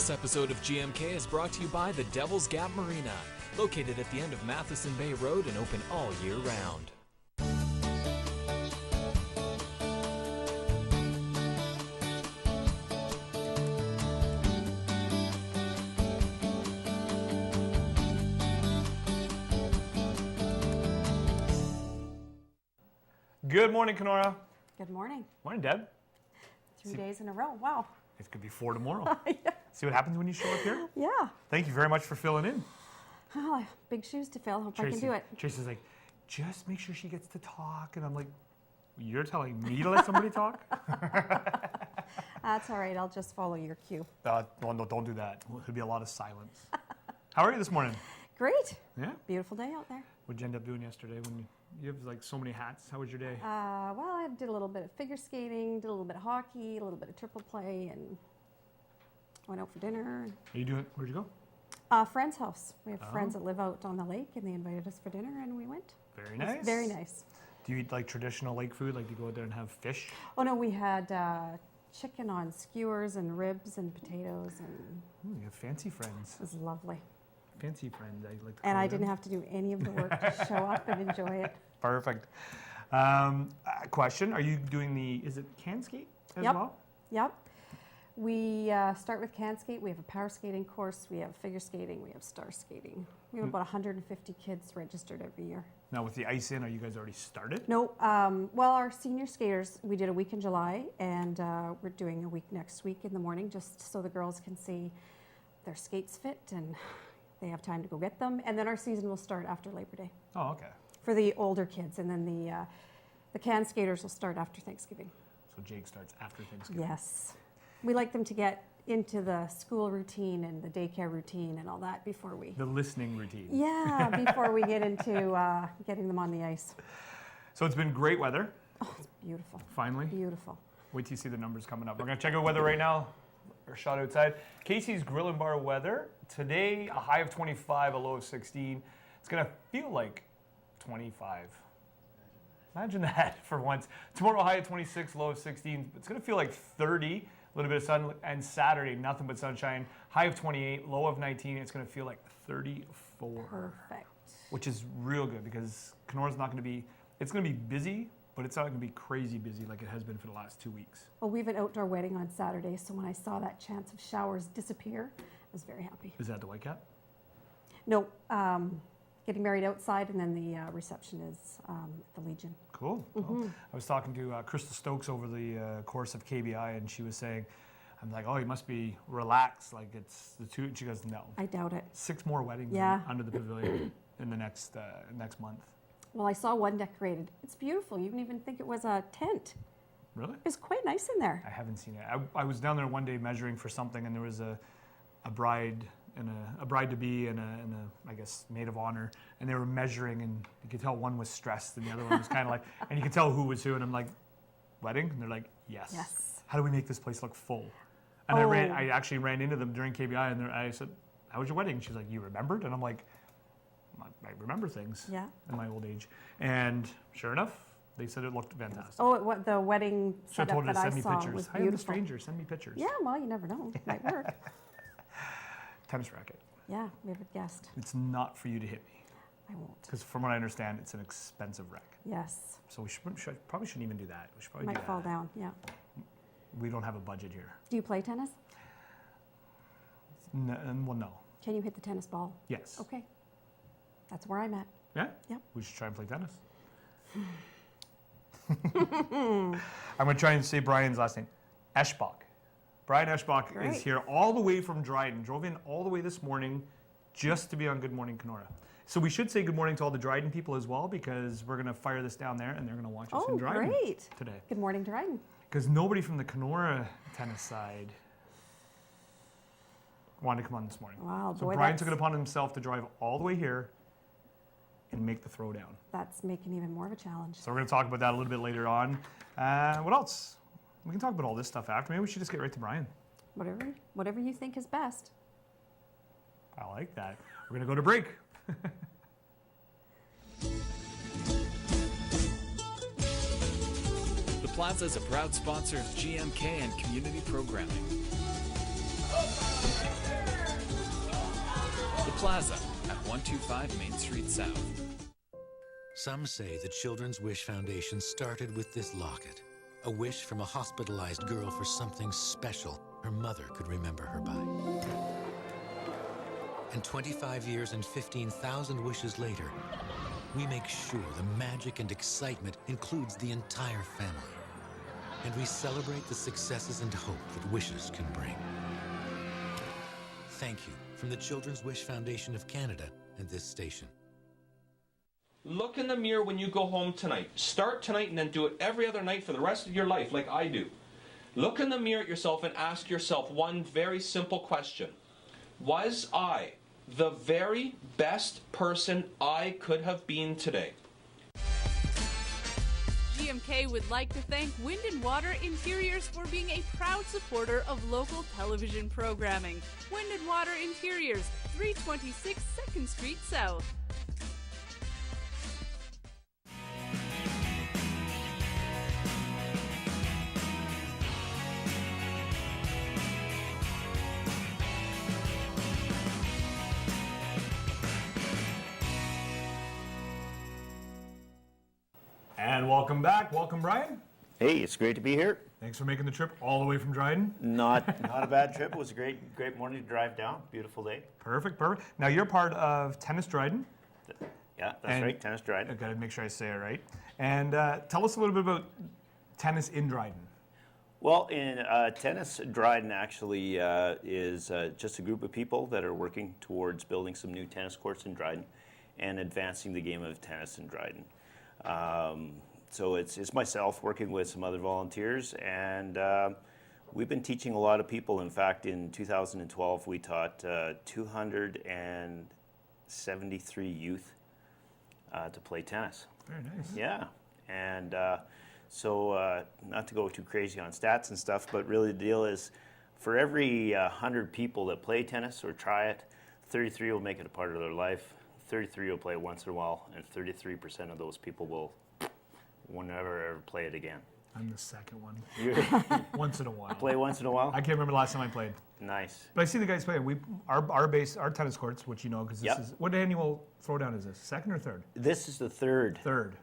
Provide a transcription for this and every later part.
This episode of GMK is brought to you by the Devil's Gap Marina, located at the end of Matheson Bay Road and open all year round. Good morning, Kenora. Good morning. Morning, Deb. 3 days in a row. Wow. It could be 4 tomorrow. Yeah. See what happens when you show up here? Yeah. Thank you very much for filling in. Oh, big shoes to fill. Hope I can do it. Tracy's like, just make sure she gets to talk. And I'm like, you're telling me to let somebody talk? That's all right. I'll just follow your cue. No, don't do that. There'll be a lot of silence. How are you this morning? Great. Yeah? Beautiful day out there. What'd you end up doing yesterday when you have like so many hats? How was your day? Well, I did a little bit of figure skating, did a little bit of hockey, a little bit of triple play, and went out for dinner. Where'd you go? Friend's house. We have friends that live out on the lake, and they invited us for dinner, and we went. Very It was nice. very nice. Do you eat like traditional lake food? Like do you go out there and have fish? Oh, no, we had chicken on skewers and ribs and potatoes, and You have fancy friends. it was lovely. Fancy friends, I like to And call I them. didn't have to do any of the work to show up and enjoy it. Perfect. Question, are you doing is it can skate as Yep. well? Yep. We start with can skate. We have a power skating course. We have figure skating. We have star skating. We have about 150 kids registered every year. Now with the ice in, are you guys already started? No, well, our senior skaters, we did a week in July, and we're doing a week next week in the morning, just so the girls can see their skates fit and they have time to go get them. And then our season will start after Labor Day Oh, okay. for the older kids, and then the can skaters will start after Thanksgiving. So Jake starts after Thanksgiving. Yes. We like them to get into the school routine and the daycare routine and all that before we... The listening routine. Yeah, before we get into getting them on the ice. So it's been great weather, Oh, it's beautiful. finally. Beautiful. Wait till you see the numbers coming up. We're going to check out weather right now. Our shot outside. Casey's Grill and Bar weather. Today, a high of 25, a low of 16. It's going to feel like 25. Imagine that for once. Tomorrow, high of 26, low of 16. It's going to feel like 30, a little bit of sun. And Saturday, nothing but sunshine. High of 28, low of 19. It's going to feel like 34. Perfect. Which is real good because Kenora's not going to be, it's going to be busy, but it's not going to be crazy busy like it has been for the last 2 weeks. Well, we have an outdoor wedding on Saturday, so when I saw that chance of showers disappear, I was very happy. Is that the Whitecap? No, getting married outside, and then the reception is at the Legion. Cool. Well, I was talking to Crystal Stokes over the course of KBI, and she was saying, I'm like, oh, you must be relaxed. Like it's the two. She goes, no. I doubt it. 6 more weddings Yeah. under the pavilion in the next month. Well, I saw one decorated. It's beautiful. You didn't even think it was a tent. Really? It was quite nice in there. I haven't seen it. I was down there one day measuring for something, and there was a bride and a bride to be and a I guess maid of honor, and they were measuring, and you could tell one was stressed and the other one was kind of like, and you could tell who was who, and I'm like, wedding, and they're like, yes. Yes. How do we make this place look full? And I actually ran into them during KBI, and I said, how was your wedding? She's like, you remembered? And I'm like, I remember things Yeah. in my old age, and sure enough, they said it looked fantastic. Oh, what the wedding So I setup told her that to I send me saw pictures. was Hi, I'm beautiful. the stranger. Send me pictures. Yeah, well, you never know. It might work. Tennis racket. Yeah, we have a guest. It's not for you to hit me, I won't. because from what I understand, it's an expensive racket. Yes. So we probably shouldn't even do that. We should probably do Might that. fall down, yeah. We don't have a budget here. Do you play tennis? Well, no. Can you hit the tennis ball? Yes. Okay. That's where I'm at. Yeah? Yep. We should try and play tennis. I'm going to try and say Brian's last name. Eschbach. Brian Eschbach Great. is here all the way from Dryden. Drove in all the way this morning just to be on Good Morning Kenora. So we should say good morning to all the Dryden people as well, because we're going to fire this down there and they're going to watch us in Oh, Dryden great. today. Good morning, Dryden. Because nobody from the Kenora tennis side wanted to come on this morning. Wow, So boy, Brian took it upon himself to drive all the way here and make the throwdown. That's making even more of a challenge. So we're going to talk about that a little bit later on. What else? We can talk about all this stuff after. Maybe we should just get right to Brian. Whatever you think is best. I like that. We're going to go to break. The Plaza is a proud sponsor of GMK and community programming. Plaza at 125 Main Street South. Some say the Children's Wish Foundation started with this locket, a wish from a hospitalized girl for something special her mother could remember her by. And 25 years and 15,000 wishes later, we make sure the magic and excitement includes the entire family. And we celebrate the successes and hope that wishes can bring. Thank you from the Children's Wish Foundation of Canada and this station. Look in the mirror when you go home tonight. Start tonight and then do it every other night for the rest of your life like I do. Look in the mirror at yourself and ask yourself one very simple question. Was I the very best person I could have been today? GMK would like to thank Wind and Water Interiors for being a proud supporter of local television programming. Wind and Water Interiors, 326 2nd Street South. And welcome back. Welcome, Brian. Hey, it's great to be here. Thanks for making the trip all the way from Dryden. Not a bad trip. It was a great morning to drive down. Beautiful day. Perfect. Now you're part of Tennis Dryden. Yeah, that's right. Tennis Dryden. I've got to make sure I say it right. And tell us a little bit about tennis in Dryden. Well, in Tennis Dryden actually is just a group of people that are working towards building some new tennis courts in Dryden and advancing the game of tennis in Dryden. So it's myself working with some other volunteers, and we've been teaching a lot of people. In fact, in 2012, we taught 273 youth to play tennis. Very nice. Yeah, and so not to go too crazy on stats and stuff, but really the deal is for every 100 people that play tennis or try it, 33 will make it a part of their life. 33 will play it once in a while, and 33% of those people will never ever play it again. I'm the second one. Once in a while. Play once in a while? I can't remember the last time I played. Nice. But I see the guys playing. Our tennis courts, which you know, because this is, what annual throwdown is this? Second or third? This is the third. Third.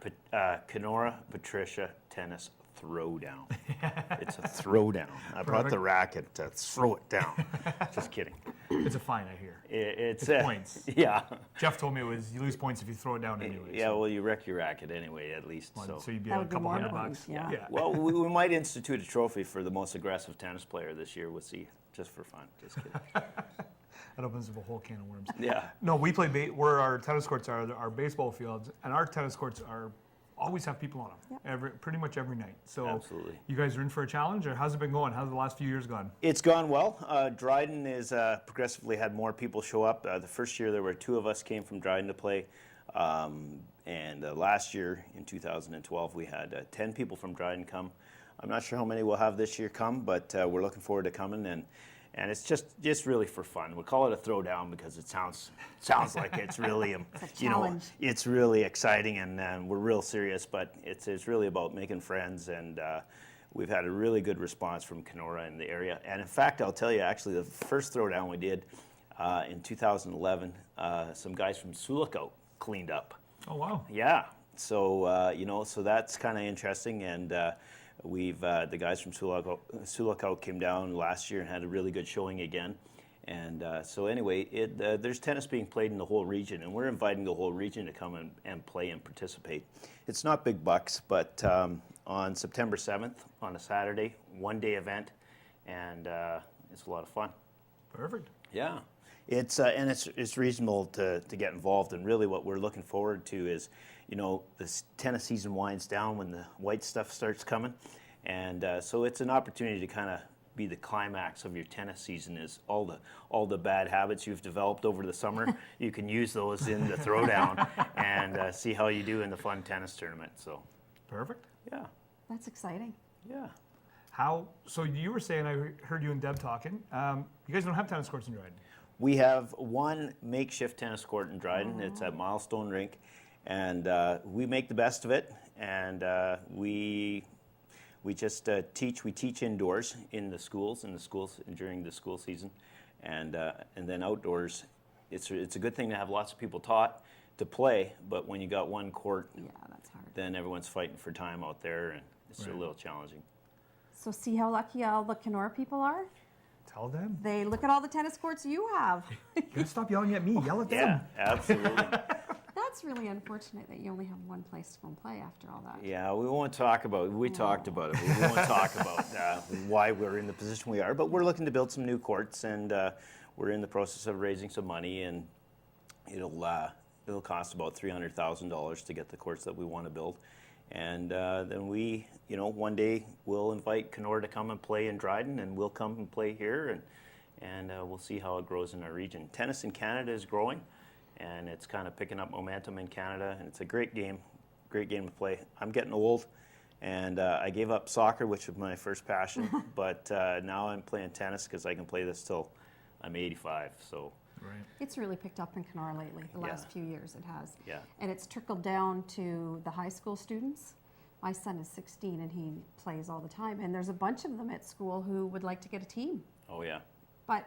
Kenora Patricia Tennis Throwdown. It's a throwdown. I brought the racket to throw it down. Just kidding. It's a fine, I hear. It's points. Yeah. Jeff told me it was you lose points if you throw it down anyway. Yeah, well, you wreck your racket anyway, at least. So you'd be That a would be couple more $100. points, yeah. Well, we might institute a trophy for the most aggressive tennis player this year. We'll see, just for fun. Just kidding. That opens up a whole can of worms. Yeah. No, we play where our tennis courts are our baseball fields, and our tennis courts always have people on them. Pretty much every night. So Absolutely. You guys are in for a challenge, or how's it been going? How's the last few years gone? It's gone well. Dryden is progressively had more people show up. The first year there were 2 of us came from Dryden to play, and last year in 2012 we had 10 people from Dryden come. I'm not sure how many we'll have this year come, but we're looking forward to coming, and it's just really for fun. We call it a throwdown because it sounds like it's really it's really exciting, and we're real serious, but it's really about making friends, and we've had a really good response from Kenora in the area. And in fact, I'll tell you, actually, the first throwdown we did in 2011, some guys from Sulikout cleaned up. Oh wow! Yeah, so so that's kind of interesting, and we've the guys from Sulikout came down last year and had a really good showing again. And so anyway, there's tennis being played in the whole region, and we're inviting the whole region to come and play and participate. It's not big bucks, but on September 7th, on a Saturday, one-day event, and it's a lot of fun. Perfect. Yeah. It's reasonable to get involved, and really what we're looking forward to is, this tennis season winds down when the white stuff starts coming, and so it's an opportunity to kind of be the climax of your tennis season. Is all the bad habits you've developed over the summer, you can use those in the throwdown and see how you do in the fun tennis tournament. So, perfect. Yeah. That's exciting. Yeah. So you were saying, I heard you and Deb talking. You guys don't have tennis courts in Dryden. We have one makeshift tennis court in Dryden. It's at Milestone Rink, and we make the best of it. And we just teach. We teach indoors in the schools during the school season, and then outdoors it's a good thing to have lots of people taught to play, but when you got one court, Yeah, that's hard. then everyone's fighting for time out there, and it's a Right. little challenging. So see how lucky all the Kenora people are? Tell them. They look at all the tennis courts you have. You gotta stop yelling at me. Yell at Yeah, them. absolutely. That's really unfortunate that you only have one place to go and play after all that. Yeah, we won't talk about it. We talked about it. But we won't talk about why we're in the position we are. But we're looking to build some new courts, and we're in the process of raising some money, and it'll cost about $300,000 to get the courts that we want to build. And then we, one day we'll invite Kenora to come and play in Dryden, and we'll come and play here, and we'll see how it grows in our region. Tennis in Canada is growing, and it's kind of picking up momentum in Canada, and it's a great game to play. I'm getting old, and I gave up soccer, which was my first passion, but now I'm playing tennis because I can play this till I'm 85. So. Right. It's really picked up in Kenora lately. The last few years it has. Yeah. And it's trickled down to the high school students. My son is 16 and he plays all the time. And there's a bunch of them at school who would like to get a team. Oh yeah. But,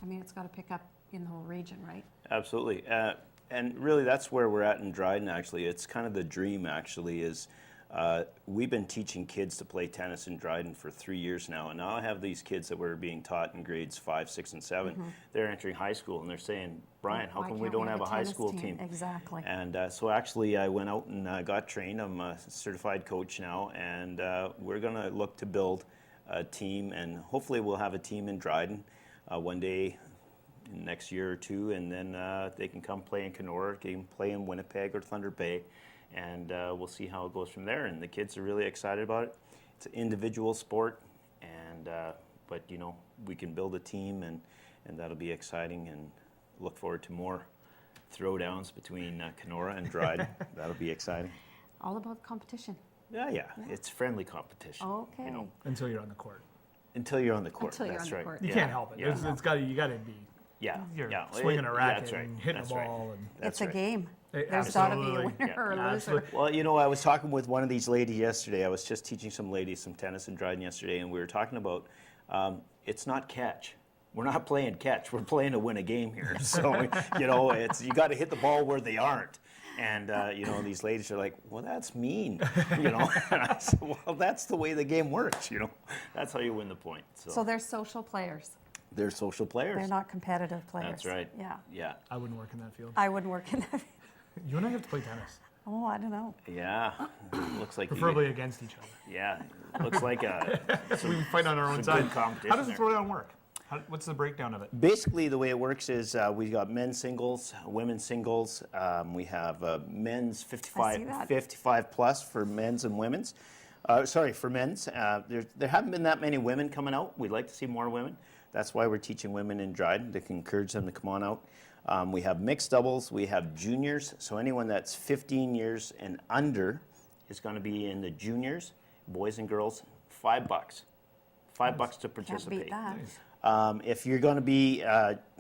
I mean, it's got to pick up in the whole region, right? Absolutely. And really that's where we're at in Dryden, actually. It's kind of the dream, actually, is we've been teaching kids to play tennis in Dryden for 3 years now, and now I have these kids that were being taught in grades 5, 6, and 7. They're entering high school, and they're saying, Brian, how Why come we can't don't have a high tennis school team? Exactly. And so actually I went out and got trained. I'm a certified coach now, and we're going to look to build a team, and hopefully we'll have a team in Dryden one day in the next year or two, and then they can come play in Kenora, they can play in Winnipeg or Thunder Bay, and we'll see how it goes from there. And the kids are really excited about it. It's an individual sport, and but we can build a team, and that'll be exciting. And look forward to more throwdowns between Kenora and Dryden. That'll be exciting. All about competition. Yeah. It's friendly competition. Okay. Until you're on the court. Until you're on the court. Until you're That's on the right. court. You Yeah. can't help it. Yeah. You got to be. Yeah. You're yeah. swinging a racket That's right. and hitting That's a right. ball. And That's It's a right. game. Hey, There's got to be a absolutely. winner or a loser. Absolutely. Well, I was talking with one of these ladies yesterday. I was just teaching some ladies some tennis in Dryden yesterday, and we were talking about it's not catch. We're not playing catch. We're playing to win a game here. So, it's you got to hit the ball where they aren't. And, these ladies are like, well, that's mean, And I said, well, that's the way the game works, That's how you win the point. So they're social players. They're social players. They're not competitive players. That's right. Yeah. Yeah. I wouldn't work in that field. I wouldn't work in that. You and I have to play tennis, Oh, I don't know. Yeah. Looks like preferably against each other. Yeah. Looks like So we can fight on our own Some side. good competition How does the there. throwdown work? What's the breakdown of it? Basically, the way it works is we've got men's singles, women's singles. We have men's I see that. 55 plus for men's and women's. For men's. There haven't been that many women coming out. We'd like to see more women. That's why we're teaching women in Dryden to encourage them to come on out. We have mixed doubles. We have juniors. So anyone that's 15 years and under is going to be in the juniors, boys and girls, $5. $5 to participate. Can't beat that. If you're going to be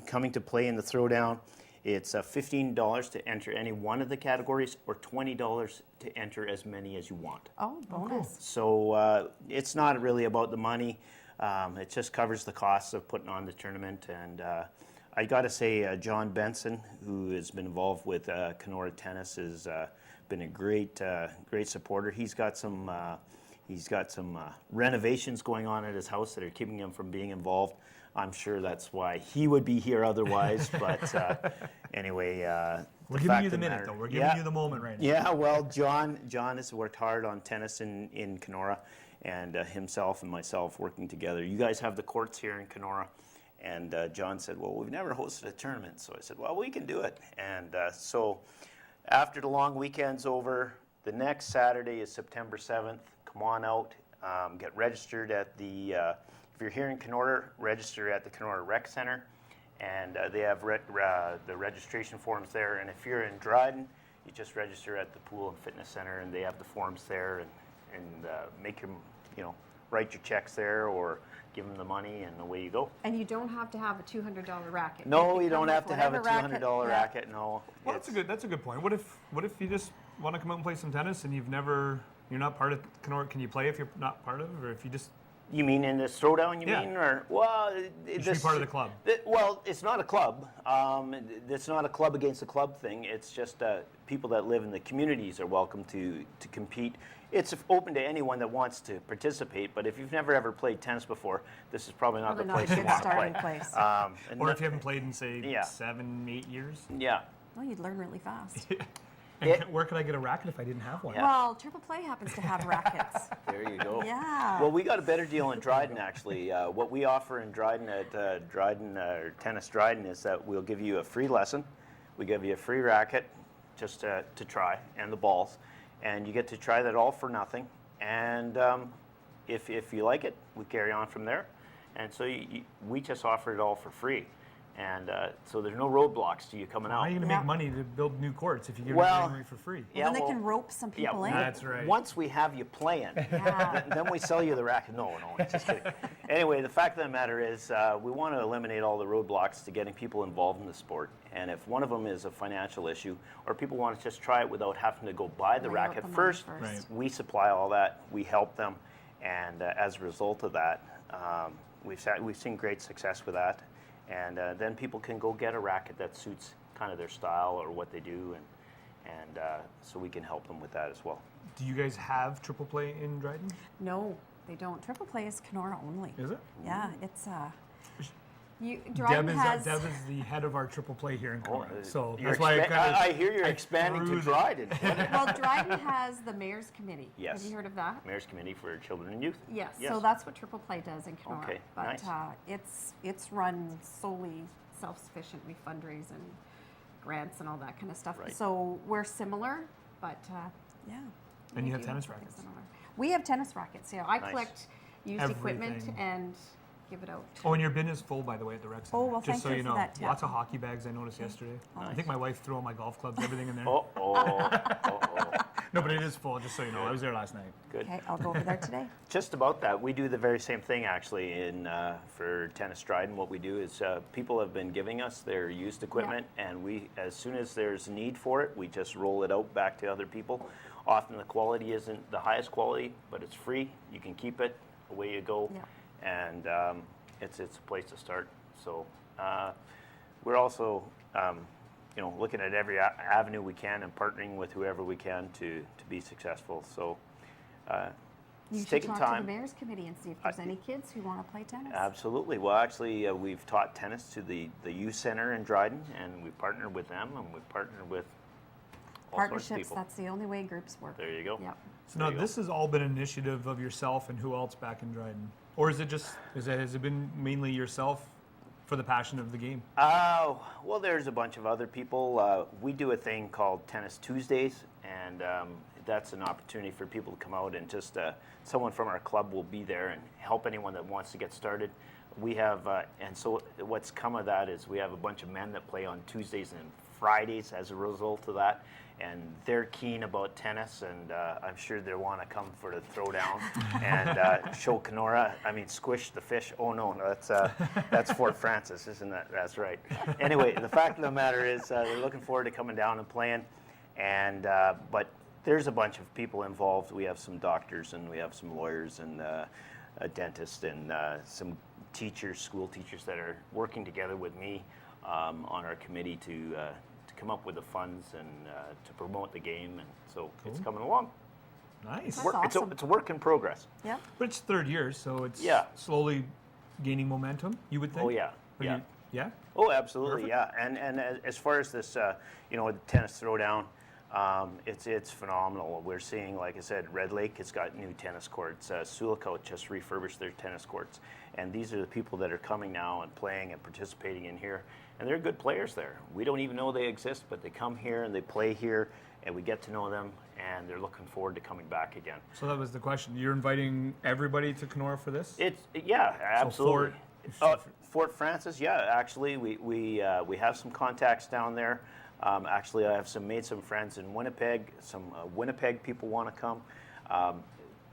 coming to play in the throwdown, it's $15 to enter any one of the categories, or $20 to enter as many as you want. Oh, bonus. So it's not really about the money. It just covers the costs of putting on the tournament. And I got to say, John Benson, who has been involved with Kenora Tennis, has been a great supporter. He's got some renovations going on at his house that are keeping him from being involved. I'm sure that's why he would be here otherwise. But anyway, We're giving you the minute, though. We're giving you the moment right now. Yeah, well, John has worked hard on tennis in Kenora, and himself and myself working together. You guys have the courts here in Kenora. And John said, well, we've never hosted a tournament. So I said, well, we can do it. And so after the long weekend's over, the next Saturday is September 7th. Come on out, get registered at the, if you're here in Kenora, register at the Kenora Rec Center. And they have the registration forms there. And if you're in Dryden, you just register at the Pool and Fitness Center, and they have the forms there, and make your, write your checks there, or give them the money, and away you go. And you don't have to have a $200 racket. No, You you can don't come have with to have a whatever $200 yeah. racket. No. Well, that's a good point. What if you just want to come out and play some tennis and you're not part of Kenora? Can you play if you're not part of, or if you just You mean in this throwdown? You Yeah. mean, or well, You should be part of the club. Well, it's not a club. It's not a club against a club thing. It's just people that live in the communities are welcome to compete. It's open to anyone that wants to participate. But if you've never ever played tennis before, this is probably not the place a you good want to play. starting place. And Or if you haven't played in, say, Yeah. 7, 8 years. yeah. Well, you'd learn really fast. And where could I get a racket if I didn't have one? Yeah. Well, Triple Play happens to have rackets. There you go. Yeah. Well, we got a better deal in Dryden, actually. What we offer in Dryden at Dryden, or Tennis Dryden, is that we'll give you a free lesson. We give you a free racket just to try, and the balls. And you get to try that all for nothing. And if you like it, we carry on from there. And so we just offer it all for free. And so there's no roadblocks to you coming How out. are you going to Yeah. make money to build new courts if you give Well, it away for free? Well, then they can rope some people in. That's right. Once we have you playing, then we sell you the racket. No, just kidding. Anyway, the fact of the matter is we want to eliminate all the roadblocks to getting people involved in the sport. And if one of them is a financial issue, or people want to just try it without having to go buy the Lay out racket the money first, first. Right. we supply all that. We help them. And as a result of that, we've seen great success with that. And then people can go get a racket that suits kind of their style or what they do, and so we can help them with that as well. Do you guys have Triple Play in Dryden? No, they don't. Triple Play is Kenora only. Is it? Yeah, it's Dryden has. Deb is the head of our Triple Play here in Kenora. So You're that's why I hear you're expanding to Dryden. Well, Dryden has the Mayor's Committee. Yes. Have you heard of that? Mayor's Committee for Children and Youth. Yes. Yes. So that's what Triple Play does in Kenora. Okay, But nice. it's run solely self-sufficient. We fundraise and grants and all that kind of stuff. Right. So we're similar, but yeah. And we you have do tennis something rackets. similar. We have tennis rackets. Yeah, I Nice. collect used equipment Everything. and give it out. Oh, and your bin is full, by the way, at the rec center. Oh, well, just thank so you you for know. that tip. Lots of hockey bags I noticed yesterday. I think my wife threw all my golf clubs, everything in there. Oh. No, but it is full, just so you know. I was there last night. Good. Okay, I'll go over there today. Just about that. We do the very same thing actually in for Tennis Dryden. What we do is people have been giving us their used equipment, and we, as soon as there's need for it, we just roll it out back to other people. Often the quality isn't the highest quality, but it's free. You can keep it. Away you go. Yeah. And it's a place to start. So we're also looking at every avenue we can and partnering with whoever we can to be successful. So You it's should taking talk time. to the Mayor's Committee and see if there's any kids who want to play tennis. Absolutely. Well, actually, we've taught tennis to the youth center in Dryden, and we partnered with them, and we partnered with all sorts of Partnerships, people. that's the only way groups work. There you go. Yep. So now this has all been an initiative of yourself and who else back in Dryden? Or is it just, has it been mainly yourself for the passion of the game? Well, there's a bunch of other people. We do a thing called Tennis Tuesdays, and that's an opportunity for people to come out and just someone from our club will be there and help anyone that wants to get started. We have, and so what's come of that is we have a bunch of men that play on Tuesdays and Fridays as a result of that, and they're keen about tennis, and I'm sure they want to come for the throwdown and show Kenora. I mean, squish the fish. Oh no, that's Fort Francis, isn't that? That's right. Anyway, the fact of the matter is they're looking forward to coming down and playing, and but there's a bunch of people involved. We have some doctors and we have some lawyers and a dentist and some teachers, school teachers that are working together with me on our committee to come up with the funds and to promote the game, and so it's coming along. Nice. That's awesome. It's a work in progress. Yep. But it's third year, so it's Yeah. slowly gaining momentum, you would think? Oh yeah, But yeah. Yeah? Oh, absolutely, Perfect. yeah. And as far as this, the tennis throwdown, it's phenomenal. We're seeing, like I said, Red Lake has got new tennis courts. Sulicote just refurbished their tennis courts, and these are the people that are coming now and playing and participating in here. And they're good players there. We don't even know they exist, but they come here and they play here, and we get to know them, and they're looking forward to coming back again. So that was the question. You're inviting everybody to Kenora for this? Yeah, absolutely. Fort- Fort Francis, yeah. Actually, we have some contacts down there. Actually, I have made some friends in Winnipeg. Some Winnipeg people want to come.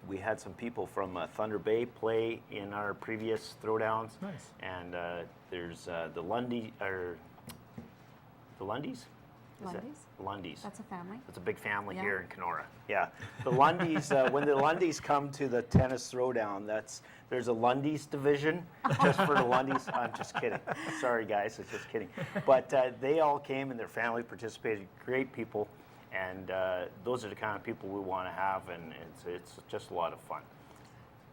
We had some people from Thunder Bay play in our previous throwdowns. Nice. And there's the Lundys. Lundy's. That's a family. It's a big family Yeah. here in Kenora. Yeah, the Lundys. When the Lundys come to the tennis throwdown, there's a Lundy's division just for the Lundys. I'm just kidding. Sorry, guys, it's just kidding. But they all came and their family participated. Great people, and those are the kind of people we want to have, and it's just a lot of fun.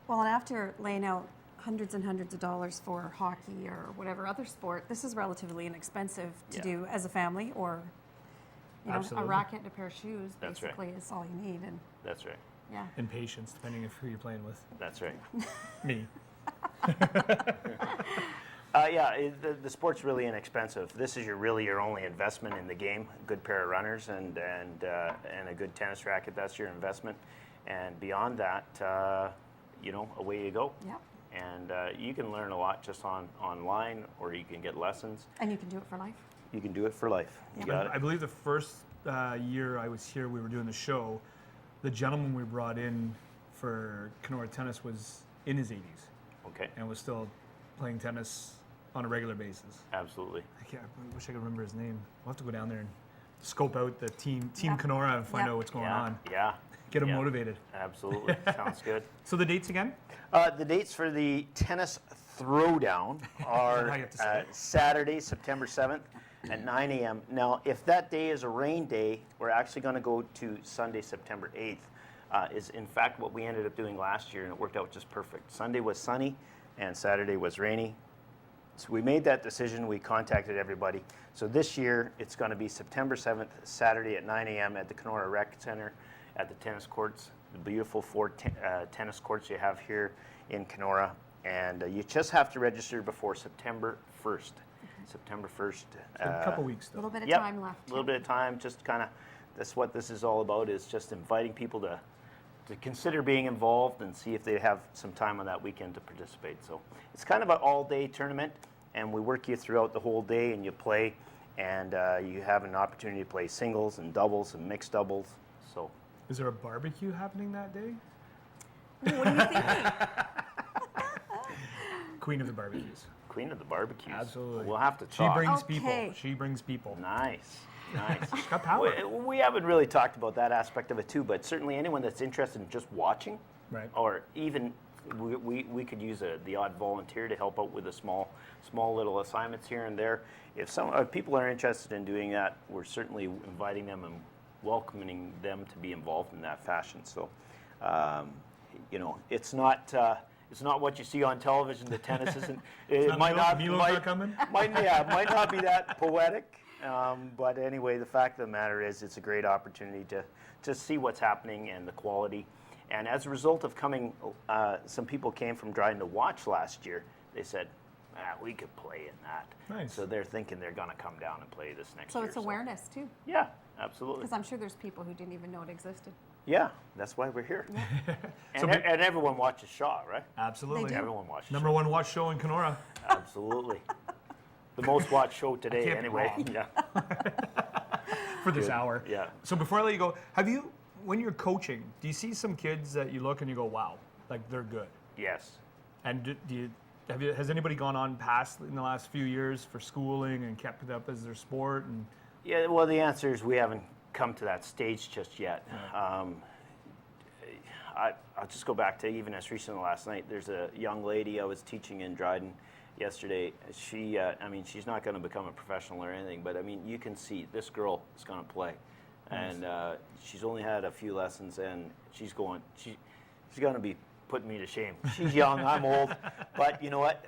Well, and after laying out hundreds and hundreds of dollars for hockey or whatever other sport, this is relatively inexpensive to Yeah. do as a family, or a Absolutely. racket and a pair of shoes That's right. basically is all you need. And That's right. yeah. And patience, depending on who you're playing with. That's right. Me. The sport's really inexpensive. This is really your only investment in the game. A good pair of runners and a good tennis racket. That's your investment. And beyond that, away you go. Yep. And you can learn a lot just online, or you can get lessons. And you can do it for life. You can do it for life. You Yep. got it. I believe the first year I was here, we were doing the show. The gentleman we brought in for Kenora tennis was in his 80s Okay. and was still playing tennis on a regular basis. Absolutely. I wish I could remember his name. We'll have to go down there and scope out the team Yep. Kenora and find Yep. out what's going Yeah. on. Yeah. Get them Yeah. motivated. Absolutely. Sounds good. So the dates again? The dates for the tennis throwdown are How you have to say it. Saturday, September 7th at 9 a.m. Now, if that day is a rain day, we're actually going to go to Sunday, September 8th. Is in fact what we ended up doing last year, and it worked out just perfect. Sunday was sunny, and Saturday was rainy. So we made that decision. We contacted everybody. So this year, it's going to be September 7th, Saturday at 9 a.m. at the Kenora Rec Center at the tennis courts, the beautiful four tennis courts you have here in Kenora. And you just have to register before September 1st. September 1st. A couple weeks A though. little bit of Yep, time left. a little bit of time, just kind of, that's what this is all about, is just inviting people to consider being involved and see if they have some time on that weekend to participate. So it's kind of an all-day tournament, and we work you throughout the whole day, and you play, and you have an opportunity to play singles and doubles and mixed doubles. So Is there a barbecue happening that day? Ooh, what are you thinking? Queen of the barbecues. Queen of the barbecues. Absolutely. We'll have to She talk. brings Okay. people. She brings people. Nice. Nice. Got power. We haven't really talked about that aspect of it too, but certainly anyone that's interested in just watching, Right. or even we could use the odd volunteer to help out with the small little assignments here and there. If some people are interested in doing that, we're certainly inviting them and welcoming them to be involved in that fashion. So, it's not what you see on television. The tennis isn't. It not Milo's not coming? Might not be that poetic. But anyway, the fact of the matter is, it's a great opportunity to see what's happening and the quality. And as a result of coming, some people came from Dryden to watch last year. They said, we could play in that. Nice. So they're thinking they're going to come down and play this next So year. it's awareness too, Yeah, absolutely. because I'm sure there's people who didn't even know it existed. Yeah, that's why we're here. And, So- and everyone watches Shaw, right? Absolutely. They do. Everyone watches Number Shaw. one watch show in Kenora. Absolutely. The most watched show today, can't be anyway. wrong. Yeah. For this Good. hour. Yeah. So before I let you go, when you're coaching, do you see some kids that you look and you go, wow, like they're good? Yes. And has anybody gone on past in the last few years for schooling and kept it up as their sport? And Yeah, well, the answer is we haven't come to that stage just yet. I'll just go back to even as recent as last night. There's a young lady I was teaching in Dryden yesterday. She's not going to become a professional or anything, but you can see this girl is going to play. Nice. And she's only had a few lessons, and she's going to be putting me to shame. She's young, I'm old, but you know what?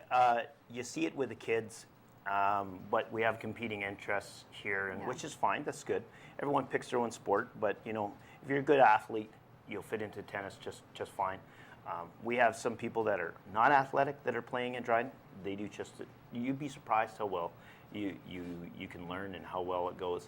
You see it with the kids, but we have competing interests here, and which is fine. That's good. Everyone picks their own sport, but if you're a good athlete, you'll fit into tennis just fine. We have some people that are not athletic that are playing in Dryden. They do you'd be surprised how well you can learn and how well it goes.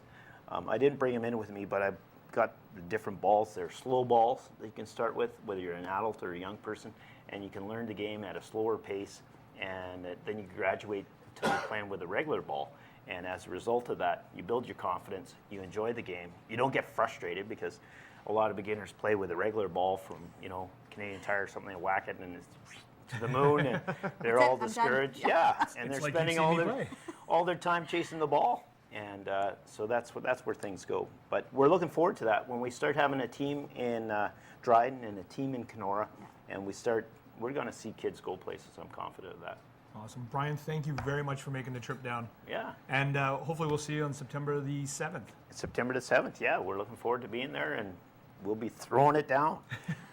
I didn't bring them in with me, but I've got the different balls. They're slow balls that you can start with, whether you're an adult or a young person, and you can learn the game at a slower pace, and then you graduate to playing with a regular ball. And as a result of that, you build your confidence, you enjoy the game, you don't get frustrated, because a lot of beginners play with a regular ball from, Canadian Tire or something, and whack it, and it's to the moon, and they're all I'm done. discouraged. Yeah, and It's they're like spending you've seen me play. all their time chasing the ball. And so that's where things go. But we're looking forward to that when we start having a team in Dryden and a team in Kenora, and we're going to see kids go places. I'm confident of that. Awesome. Brian, thank you very much for making the trip down. Yeah. And hopefully we'll see you on September the 7th. September the 7th, yeah. We're looking forward to being there, and we'll be throwing it down.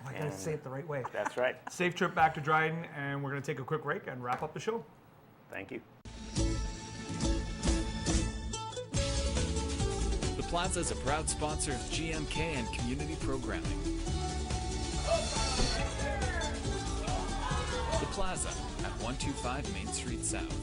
I got to say it the right way. That's right. Safe trip back to Dryden, and we're going to take a quick break and wrap up the show. Thank you. The Plaza is a proud sponsor of GMK and community programming. The Plaza at 125 Main Street South.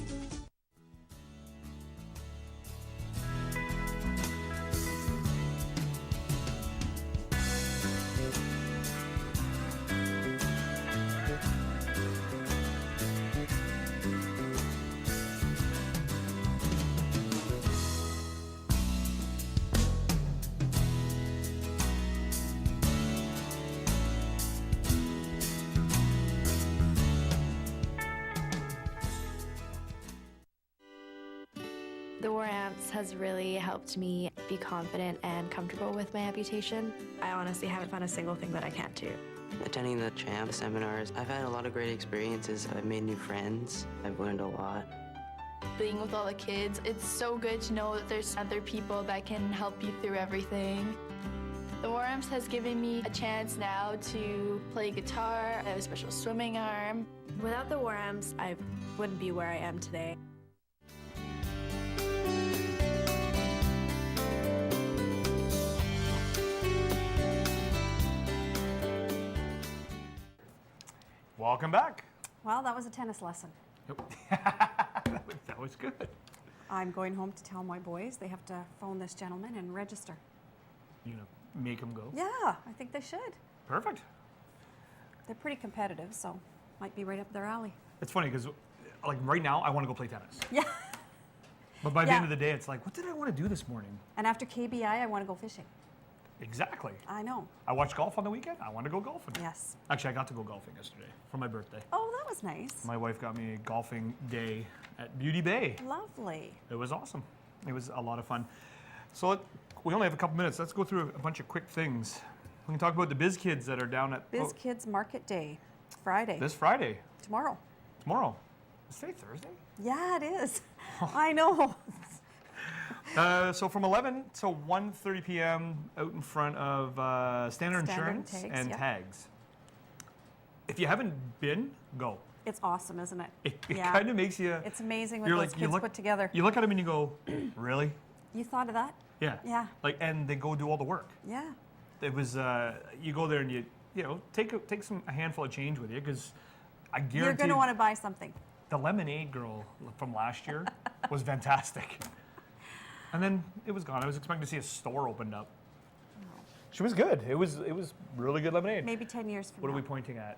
The War Amps has really helped me be confident and comfortable with my amputation. I honestly haven't found a single thing that I can't do. Attending the CHAMP seminars, I've had a lot of great experiences. I've made new friends. I've learned a lot. Being with all the kids, it's so good to know that there's other people that can help you through everything. The War Amps has given me a chance now to play guitar. I have a special swimming arm. Without the War Amps, I wouldn't be where I am today. Welcome back. Well, that was a tennis lesson. That was good. I'm going home to tell my boys they have to phone this gentleman and register. You know, make them go. Yeah, I think they should. Perfect. They're pretty competitive, so might be right up their alley. It's funny because, like, right now I want to go play tennis. Yeah. But by the Yeah. end of the day, it's like, what did I want to do this morning? And after KBI, I want to go fishing. Exactly. I know. I watched golf on the weekend. I want to go golfing. Yes. Actually, I got to go golfing yesterday for my birthday. Oh, that was nice. My wife got me a golfing day at Beauty Bay. Lovely. It was awesome. It was a lot of fun. So we only have a couple minutes. Let's go through a bunch of quick things. We can talk about the Biz Kids that are down at Biz Kids Market Day, Friday. this Friday. Tomorrow. Tomorrow. Is today Thursday? Yeah, it is. I know. So from 11 to 1:30 p.m. out in front of Standard Insurance Tags, and yeah. Tags. If you haven't been, go. It's awesome, isn't it? It Yeah. kind of makes you. It's amazing what you're those like, you kids look, put together. You look at them and you go, really? You thought of that? Yeah. Yeah. Like, and they go do all the work. Yeah. It was you go there and you know take a handful of change with you because I guarantee You're going to want to buy something. the lemonade girl from last year was fantastic. And then it was gone. I was expecting to see a store opened up. She was good. It was really good lemonade. Maybe 10 years from What now. are we pointing at?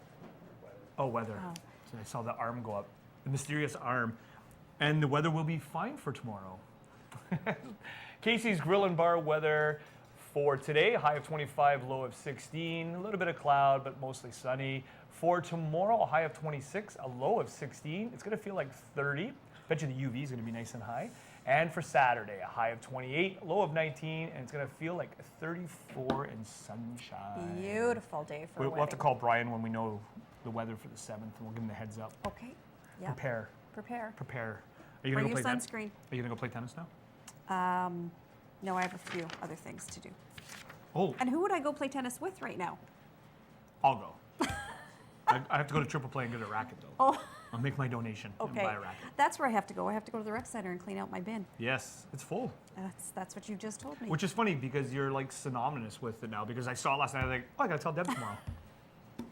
Oh, weather. Oh. So I saw the arm go up, the mysterious arm. And the weather will be fine for tomorrow. Casey's Grill and Bar weather for today, high of 25, low of 16. A little bit of cloud, but mostly sunny. For tomorrow, a high of 26, a low of 16. It's going to feel like 30. Bet you the UV is going to be nice and high. And for Saturday, a high of 28, low of 19, and it's going to feel like 34 and sunshine. Beautiful day for a We'll have to wedding. call Brian when we know the weather for the 7th, and we'll give him the heads up. Okay. Yeah. Prepare. Prepare. Are you Bring going to your go play tennis? sunscreen. Are you going to go play tennis now? No, I have a few other things to do. Oh, And who would I go play tennis with right now? I'll go. I have to go to Triple Play and get a racket, though. Oh, I'll make my donation and okay. buy a racket. That's where I have to go. I have to go to the rec center and clean out my bin. Yes, it's full. That's what you just told me. Which is funny because you're like synonymous with it now because I saw it last night. I was like, oh, I got to tell Deb tomorrow.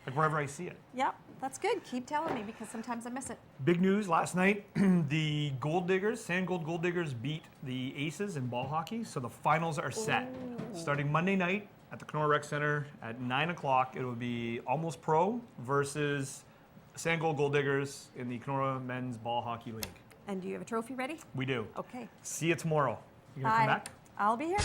Like wherever I see it. Yeah, that's good. Keep telling me because sometimes I miss it. Big news last night, the Gold Diggers, Sand Gold Diggers beat the Aces in ball hockey, so the finals are set. Starting Monday night at the Kenora Rec Center at 9 o'clock, it will be Almost Pro versus Sand Gold Diggers in the Kenora Men's Ball Hockey League. And do you have a trophy ready? We do. Okay. See you tomorrow. You gonna come back? I'll be here.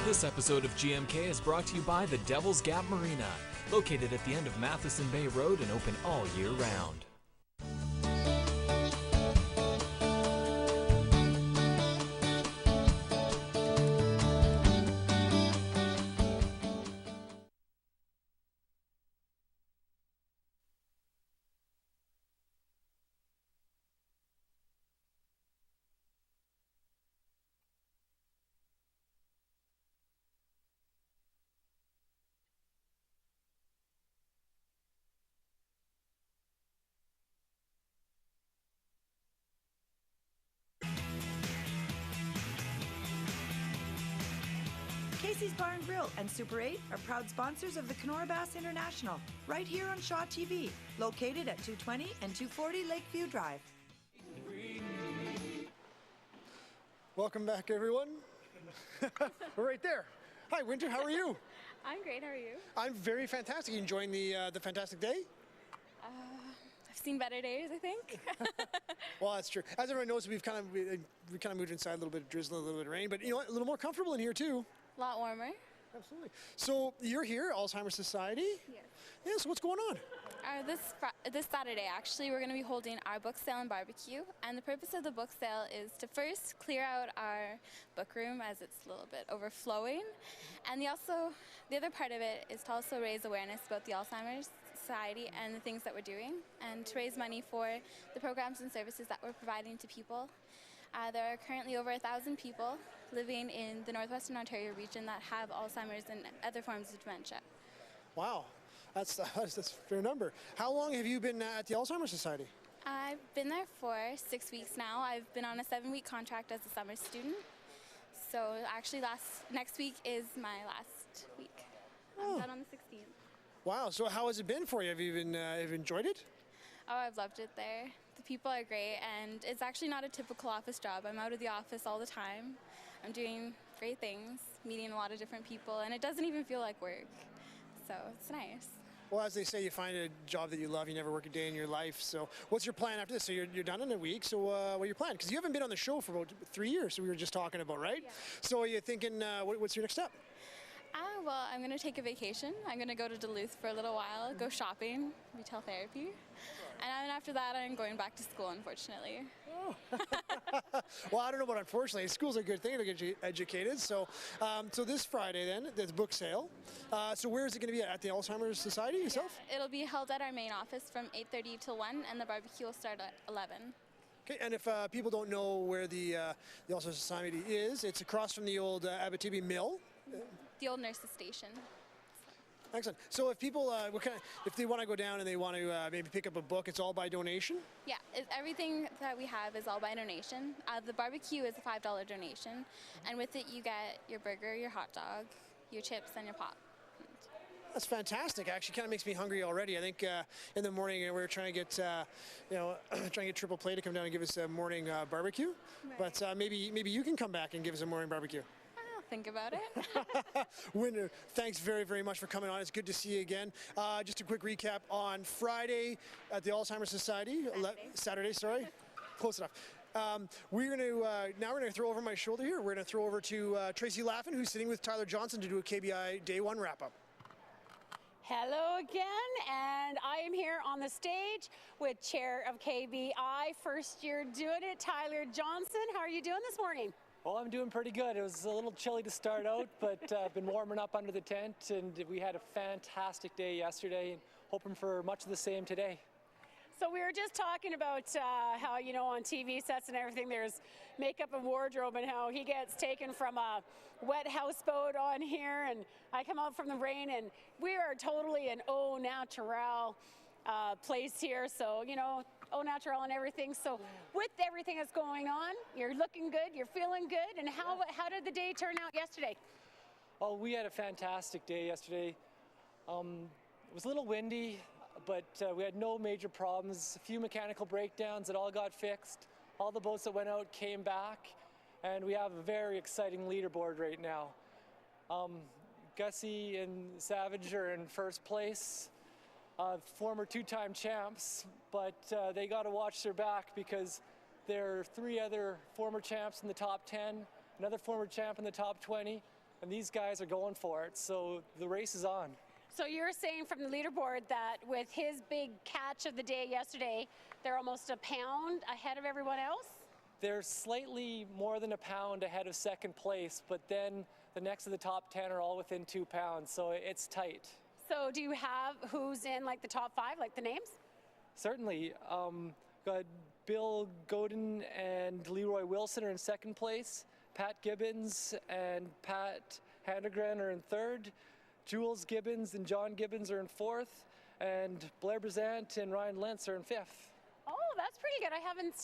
This episode of GMK is brought to you by the Devil's Gap Marina, located at the end of Matheson Bay Road and open all year round. Casey's Bar and Grill and Super 8 are proud sponsors of the Kenora Bass International, right here on Shaw TV, located at 220 and 240 Lakeview Drive. Welcome back, everyone. We're right there. Hi, Winter. How are you? I'm great. How are you? I'm very fantastic. You enjoying the fantastic day? I've seen better days, I think. Well, that's true. As everyone knows, we kind of moved inside, a little bit of drizzle, a little bit of rain, but you know what? A little more comfortable in here too. A lot warmer. Absolutely. So you're here, Alzheimer's Society. Yes. Yeah. So what's going on? This Saturday, actually, we're going to be holding our book sale and barbecue. And the purpose of the book sale is to first clear out our book room as it's a little bit overflowing. And the other part of it is to also raise awareness about the Alzheimer's Society and the things that we're doing, and to raise money for the programs and services that we're providing to people. There are currently over 1,000 people living in the Northwestern Ontario region that have Alzheimer's and other forms of dementia. Wow. That's a fair number. How long have you been at the Alzheimer's Society? I've been there for 6 weeks now. I've been on a 7-week contract as a summer student. So actually next week is my last week. I'm done on the 16th. Wow. So how has it been for you? Have you enjoyed it? Oh, I've loved it there. The people are great, and it's actually not a typical office job. I'm out of the office all the time. I'm doing great things, meeting a lot of different people, and it doesn't even feel like work. So it's nice. Well, as they say, you find a job that you love, you never work a day in your life. So what's your plan after this? So you're done in a week. So what are your plan? Because you haven't been on the show for about 3 years, so we were just talking about, right? Yeah. So are you thinking, what's your next step? Well, I'm going to take a vacation. I'm going to go to Duluth for a little while, go shopping, retail therapy. And then after that, I'm going back to school, unfortunately. Oh. Well, I don't know about unfortunately. School's a good thing to get educated. So so this Friday then, there's book sale. So where is it going to be at the Alzheimer's Society yourself? Yeah, it'll be held at our main office from 8:30 till 1, and the barbecue will start at 11. Okay, and if people don't know where the Alzheimer's Society is, it's across from the old Abitibi Mill. The old nurses station. Excellent. So if people, if they want to go down and they want to maybe pick up a book, it's all by donation? Yeah, everything that we have is all by donation. The barbecue is a $5 donation, and with it you get your burger, your hot dog, your chips, and your pop. That's fantastic. Actually, kind of makes me hungry already. I think in the morning we were trying to get, trying to get Triple Play to come down and give us a morning barbecue. Right. But maybe you can come back and give us a morning barbecue. Think about it. Winter, thanks very, very much for coming on. It's good to see you again. Just a quick recap on Friday at the Alzheimer's Society. Saturday, sorry. Close enough. We're going to throw over my shoulder here. We're going to throw over to Tracy Laffin, who's sitting with Tyler Johnson to do a KBI Day 1 wrap-up. Hello again, and I am here on the stage with Chair of KBI, first year doing it, Tyler Johnson. How are you doing this morning? Well, I'm doing pretty good. It was a little chilly to start out, but I've been warming up under the tent, and we had a fantastic day yesterday, and hoping for much of the same today. So we were just talking about how, on TV sets and everything, there's makeup and wardrobe, and how he gets taken from a wet houseboat on here, and I come out from the rain, and we are totally an au naturel place here. So, au naturel and everything. So with everything that's going on, you're looking good, you're feeling good, and how did the day turn out yesterday? Well, we had a fantastic day yesterday. It was a little windy, but we had no major problems. A few mechanical breakdowns that all got fixed. All the boats that went out came back, and we have a very exciting leaderboard right now. Gussie and Savage are in first place. Former two-time champs, but they got to watch their back because there are 3 other former champs in the top 10, another former champ in the top 20, and these guys are going for it, so the race is on. So you're saying from the leaderboard that with his big catch of the day yesterday, they're almost a pound ahead of everyone else? They're slightly more than a pound ahead of second place, but then the next of the top 10 are all within 2 pounds, so it's tight. So do you have who's in like the top 5, like the names? Certainly. Got Bill Godin and Leroy Wilson are in second place. Pat Gibbons and Pat Handegren are in third. Jules Gibbons and John Gibbons are in fourth. And Blair Brezant and Ryan Lentz are in fifth. Oh, that's pretty good. I haven't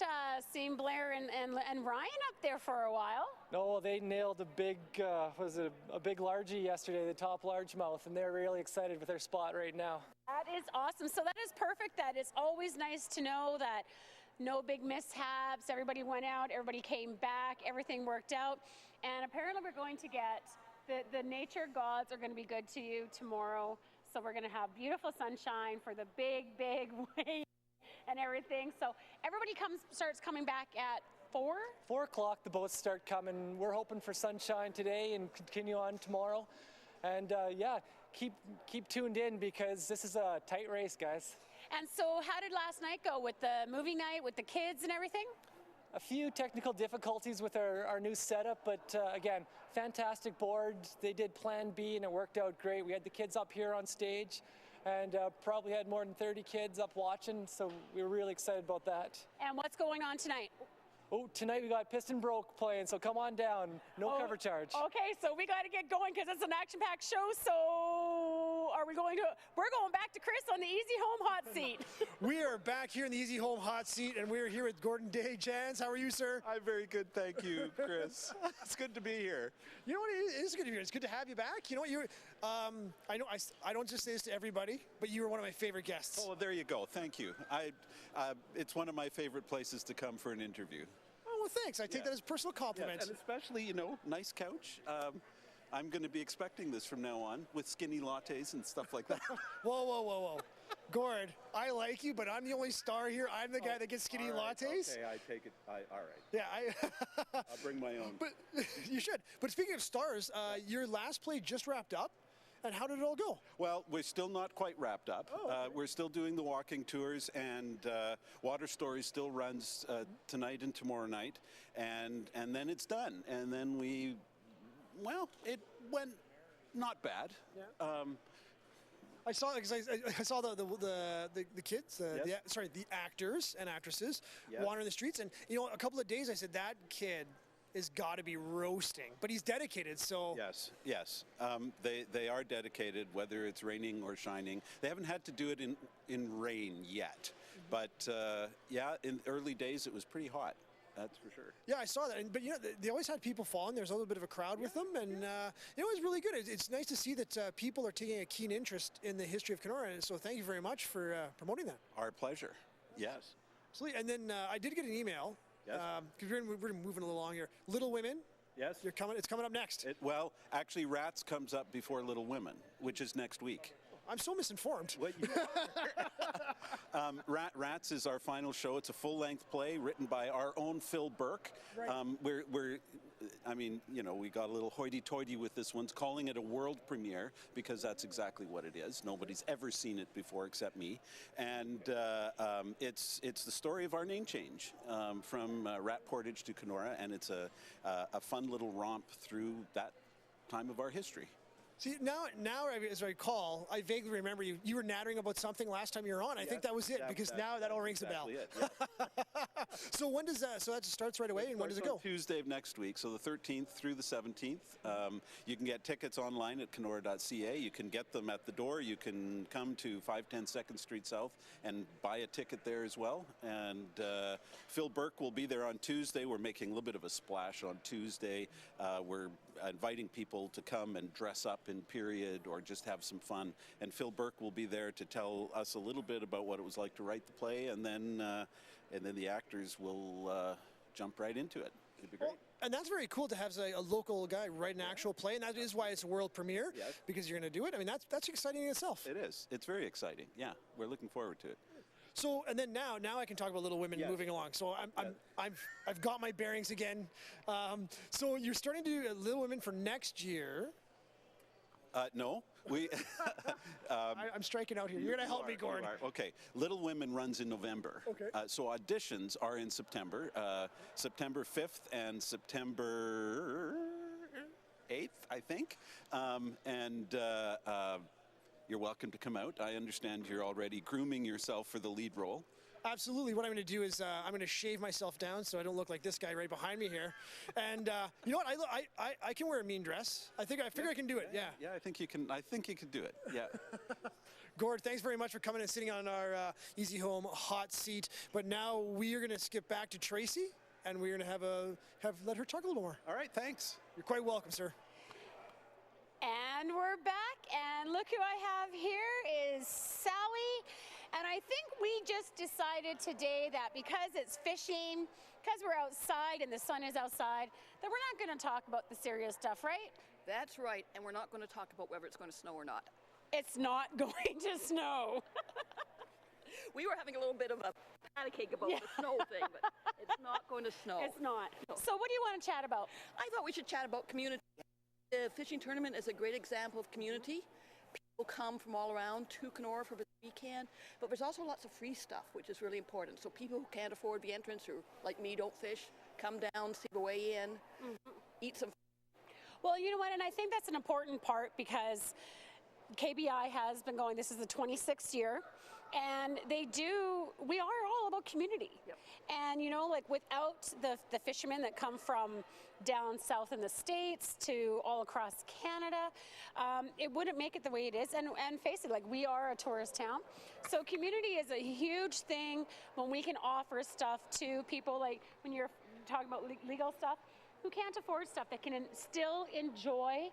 seen Blair and Ryan up there for a while. No, they nailed a big, a big largie yesterday, the top largemouth, and they're really excited with their spot right now. That is awesome. So that is perfect. That is always nice to know that no big mishaps. Everybody went out, everybody came back, everything worked out. And apparently we're going to get, the nature gods are going to be good to you tomorrow. So we're going to have beautiful sunshine for the big wave and everything. So everybody starts coming back at 4? 4 o'clock, the boats start coming. We're hoping for sunshine today and continue on tomorrow. And yeah, keep tuned in because this is a tight race, guys. And so how did last night go with the movie night, with the kids and everything? A few technical difficulties with our new setup, but again, fantastic board. They did Plan B and it worked out great. We had the kids up here on stage and probably had more than 30 kids up watching, so we were really excited about that. And what's going on tonight? Oh, tonight we got Piston Broke playing, so come on down. No cover charge. Okay, so we got to get going because it's an action-packed show. So we're going back to Chris on the Easy Home Hot Seat. We are back here in the Easy Home Hot Seat, and we're here with Gordon Day. Jans, how are you, sir? I'm very good, thank you, Chris. It's good to be here. You know what? It is good to be here. It's good to have you back. You know what? I know I don't just say this to everybody, but you were one of my favorite guests. Oh, well, there you go. Thank you. It's one of my favorite places to come for an interview. Oh, well, thanks. I take that as a personal compliment. And especially, nice couch. I'm going to be expecting this from now on with skinny lattes and stuff like that. Whoa. Gord, I like you, but I'm the only star here. I'm the guy that gets skinny lattes. Okay, I take it. All right. Yeah, I'll bring my own. But you should. But speaking of stars, your last play just wrapped up. And how did it all go? Well, we're still not quite wrapped up. Oh, okay. We're still doing the walking tours, and Water Story still runs tonight and tomorrow night, and then it's done. And then it went not bad. Yeah. I saw because I saw the kids, the actors and actresses wandering the streets, and a couple of days I said that kid has got to be roasting, but he's dedicated. So yes, they are dedicated, whether it's raining or shining. They haven't had to do it in rain yet, but in early days it was pretty hot. That's for sure. Yeah, I saw that. But they always had people following. There's a little bit of a crowd with them, and it was really good. It's nice to see that people are taking a keen interest in the history of Kenora. And so thank you very much for promoting that. Our pleasure. Yes. Absolutely. And then I did get an email. Yes. Because we're moving a little along here. Little Women. Yes. It's coming up next. Well, actually, Rats comes up before Little Women, which is next week. I'm so misinformed. Rats is our final show. It's a full-length play written by our own Phil Burke. Right. We got a little hoity-toity with this one, calling it a world premiere because that's exactly what it is. Nobody's ever seen it before except me, and it's the story of our name change from Rat Portage to Kenora, and it's a fun little romp through that time of our history. See, now as I recall, I vaguely remember you were nattering about something last time you were on. I think that was it, because now that all rings exactly a bell. Yeah. So when does that, so that starts right away, and when does it go? Tuesday of next week, so the 13th through the 17th. You can get tickets online at kenora.ca. You can get them at the door. You can come to 510 2nd Street South and buy a ticket there as well. And Phil Burke will be there on Tuesday. We're making a little bit of a splash on Tuesday. We're inviting people to come and dress up in period or just have some fun. And Phil Burke will be there to tell us a little bit about what it was like to write the play, and then the actors will jump right into it. It'd be great. And that's very cool to have a local guy write an actual play, and that is why it's a world premiere, because you're going to do it. I mean, that's exciting in itself. It is. It's very exciting. Yeah, we're looking forward to it. So, and then now I can talk about Little Women moving along. So I've got my bearings again. So you're starting to do Little Women for next year. No, I'm striking out here. You're going to help me, Gordon. Okay, Little Women runs in November. Okay. So auditions are in September, September 5th and September 8th, I think. You're welcome to come out. I understand you're already grooming yourself for the lead role. Absolutely. What I'm going to do is I'm going to shave myself down so I don't look like this guy right behind me here. And you know what? I can wear a mean dress. I figure I can do it. Yeah. Yeah, I think you can do it. Yeah. Gord, thanks very much for coming and sitting on our Easy Home hot seat. But now we are going to skip back to Tracy and we're going to let her talk a little more. All right, thanks. You're quite welcome, sir. And we're back, and look who I have here is Sally. And I think we just decided today that because it's fishing, because we're outside and the sun is outside, that we're not going to talk about the serious stuff, right? That's right, and we're not going to talk about whether it's going to snow or not. It's not going to snow. We were having a little bit of a patty cake about the snow thing, but it's not going to snow. It's not. No. So what do you want to chat about? I thought we should chat about community. The fishing tournament is a great example of community. People come from all around to Kenora for the weekend, but there's also lots of free stuff, which is really important. So people who can't afford the entrance, who, like me, don't fish, come down, see the way in, eat some. Well, you know what, and I think that's an important part because KBI has been going, this is the 26th year, and we are all about community. Yep. And you know, like without the fishermen that come from down south in the States to all across Canada, it wouldn't make it the way it is. And face it, like we are a tourist town. So community is a huge thing when we can offer stuff to people, like when you're talking about legal stuff, who can't afford stuff, that can still enjoy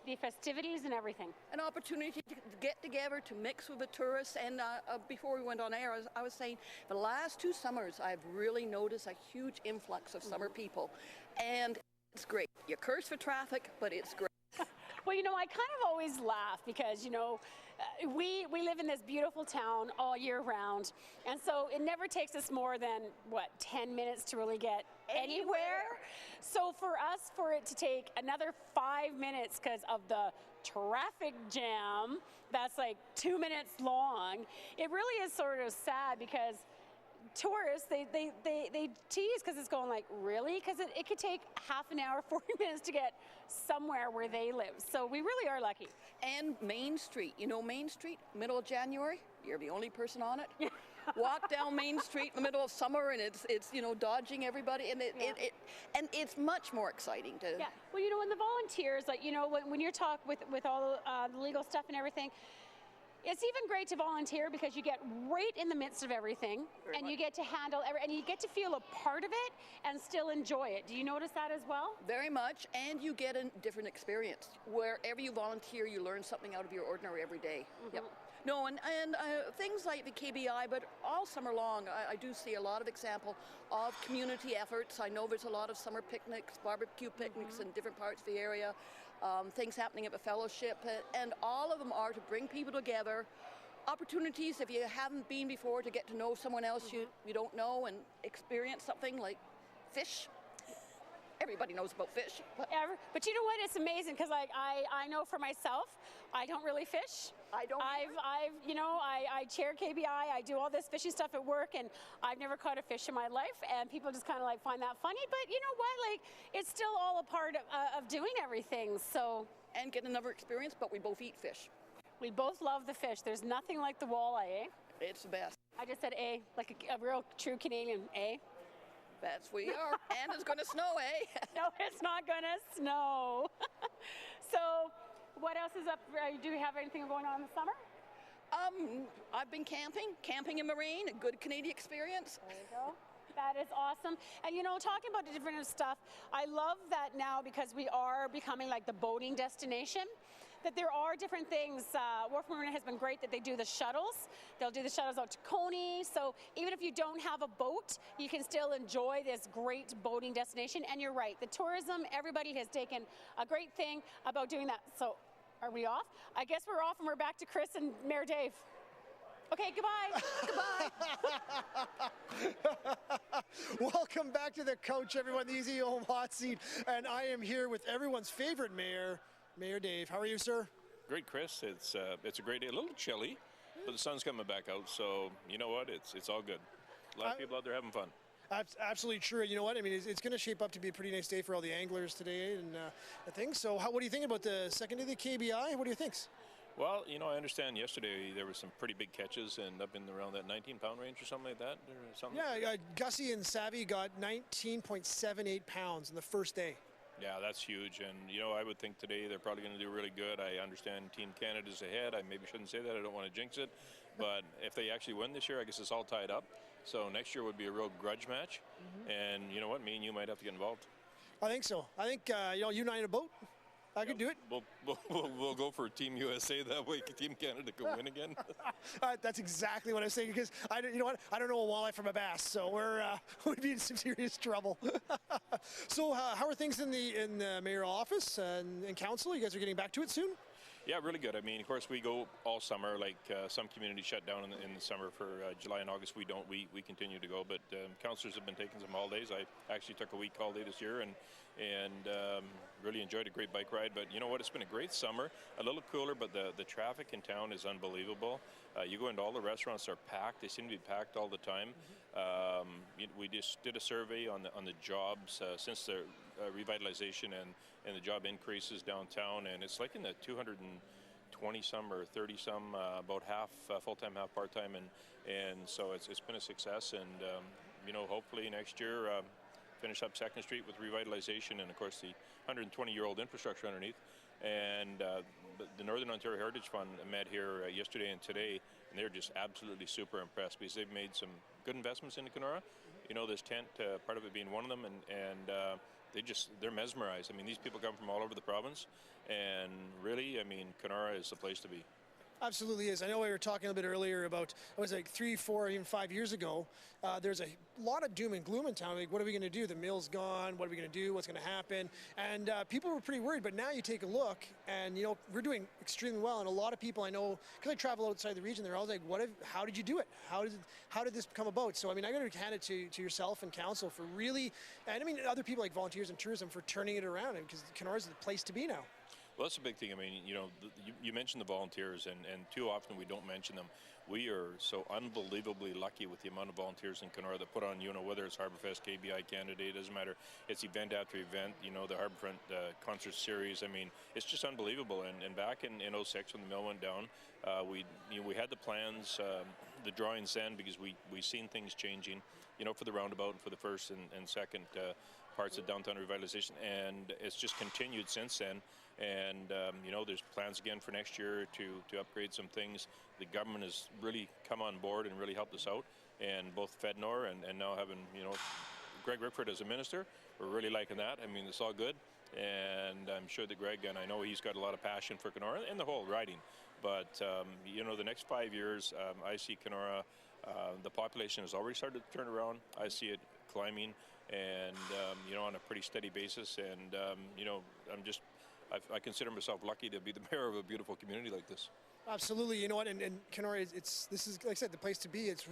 the festivities and everything. An opportunity to get together, to mix with the tourists. And before we went on air, I was saying the last 2 summers, I've really noticed a huge influx of summer people. And it's great. You curse for traffic, but it's great. Well, you know, I kind of always laugh because, you know, we live in this beautiful town all year round. And so it never takes us more than, 10 minutes to really get anywhere. So for us, for it to take another 5 minutes because of the traffic jam that's like 2 minutes long, it really is sort of sad because tourists, they tease because it's going like, really? Because it could take half an hour, 40 minutes to get somewhere where they live. So we really are lucky. And Main Street, you know Main Street, middle of January, you're the only person on it. Walk down Main Street in the middle of summer and it's you know, dodging everybody, and and it's much more exciting to. Yeah, well, you know, and the volunteers, like, you know, when you're talking with all the legal stuff and everything, it's even great to volunteer because you get right in the midst of everything, and you get to handle and you get to feel a part of it and still enjoy it. Do you notice that as well? Very much, and you get a different experience. Wherever you volunteer, you learn something out of your ordinary every day. Yep. No, and things like the KBI, but all summer long, I do see a lot of example of community efforts. I know there's a lot of summer picnics, barbecue picnics in different parts of the area, things happening at the fellowship, and all of them are to bring people together. Opportunities, if you haven't been before, to get to know someone else you don't know and experience something like fish. Everybody knows about fish. But you know what? It's amazing because like I know for myself, I don't really fish. I don't. I chair KBI. I do all this fishing stuff at work, and I've never caught a fish in my life. And people just kind of like find that funny. But you know what? Like it's still all a part of doing everything. So and get another experience. But we both eat fish. We both love the fish. There's nothing like the walleye, eh? It's the best. I just said A, like a real true Canadian, A. That's we are. And it's going to snow, eh? No, it's not going to snow. So, what else is up? Do you have anything going on in the summer? I've been camping in the rain, a good Canadian experience. There you go. That is awesome. And you know, talking about the different stuff, I love that now because we are becoming like the boating destination, that there are different things. Wharf Marina has been great that they do the shuttles. They'll do the shuttles out to Coney. So even if you don't have a boat, you can still enjoy this great boating destination. And you're right, the tourism, everybody has taken a great thing about doing that. So are we off? I guess we're off and we're back to Chris and Mayor Dave. Okay, goodbye. Goodbye. Welcome back to the coach, everyone, the Easy Home Hot Seat. And I am here with everyone's favorite mayor, Mayor Dave. How are you, sir? Great, Chris. It's a great day. A little chilly, but the sun's coming back out, so you know what? It's all good. A lot of people out there having fun. Absolutely true. You know what? I mean, it's going to shape up to be a pretty nice day for all the anglers today and things. So what do you think about the second day of the KBI? What do you think? Well, you know, I understand yesterday there were some pretty big catches and up in around that 19-pound range or something like that. Or something. Yeah, Gussie and Savvy got 19.78 pounds in the first day. Yeah, that's huge. And, you know, I would think today they're probably going to do really good. I understand Team Canada's ahead. I maybe shouldn't say that. I don't want to jinx it. But if they actually win this year, I guess it's all tied up. So next year would be a real grudge match. And you know what? Me and you might have to get involved. I think so. I think, you and I in a boat. I could do it. We'll go for Team USA. That way Team Canada can win again. That's exactly what I was saying, because you know what? I don't know a walleye from a bass, so we'd be in some serious trouble. So how are things in the mayoral office and council? You guys are getting back to it soon? Yeah, really good. I mean, of course, we go all summer. Like some communities shut down in the summer for July and August. We don't. We continue to go. But councillors have been taking some holidays. I actually took a week holiday this year and really enjoyed a great bike ride. But you know what? It's been a great summer. A little cooler, but the traffic in town is unbelievable. You go into all the restaurants; they're packed. They seem to be packed all the time. We just did a survey on the jobs since the revitalization and the job increases downtown, and it's like in the 220 some or 30 some, about half full-time, half part-time, and so it's been a success. And hopefully next year finish up 2nd Street with revitalization, and of course the 120-year-old infrastructure underneath. And the Northern Ontario Heritage Fund met here yesterday and today, and they're just absolutely super impressed because they've made some good investments into Kenora. You know, this tent, part of it being one of them, and they're mesmerized. I mean, these people come from all over the province, and really, I mean, Kenora is the place to be. Absolutely is. I know we were talking a bit earlier about, it was like 3, 4, even 5 years ago, there's a lot of doom and gloom in town. Like, what are we going to do? The mill's gone. What are we going to do? What's going to happen? And people were pretty worried, but now you take a look and, we're doing extremely well. And a lot of people I know, because I travel outside the region, they're always like, how did you do it? How did this come about? So, I mean, I got to hand it to yourself and council for really, and I mean, other people like volunteers and tourism for turning it around, because Kenora is the place to be now. Well, that's a big thing. I mean, you mentioned the volunteers, and too often we don't mention them. We are so unbelievably lucky with the amount of volunteers in Kenora that put on, whether it's Harborfest, KBI, Canada, it doesn't matter. It's event after event, the Harborfront concert series. I mean, it's just unbelievable. And back in 06 when the mill went down, we had the plans, the drawings then, because we seen things changing, for the roundabout and for the first and second parts of downtown revitalization, and it's just continued since then. And there's plans again for next year to upgrade some things. The government has really come on board and really helped us out, and both FedNor and now having Greg Rickford as a minister, we're really liking that. I mean, it's all good, and I'm sure that Greg, and I know he's got a lot of passion for Kenora and the whole riding. But the next 5 years, I see Kenora. The population has already started to turn around. I see it climbing, and on a pretty steady basis. And I consider myself lucky to be the mayor of a beautiful community like this. Absolutely. You know what? And Kenora, this is, like I said, the place to be. It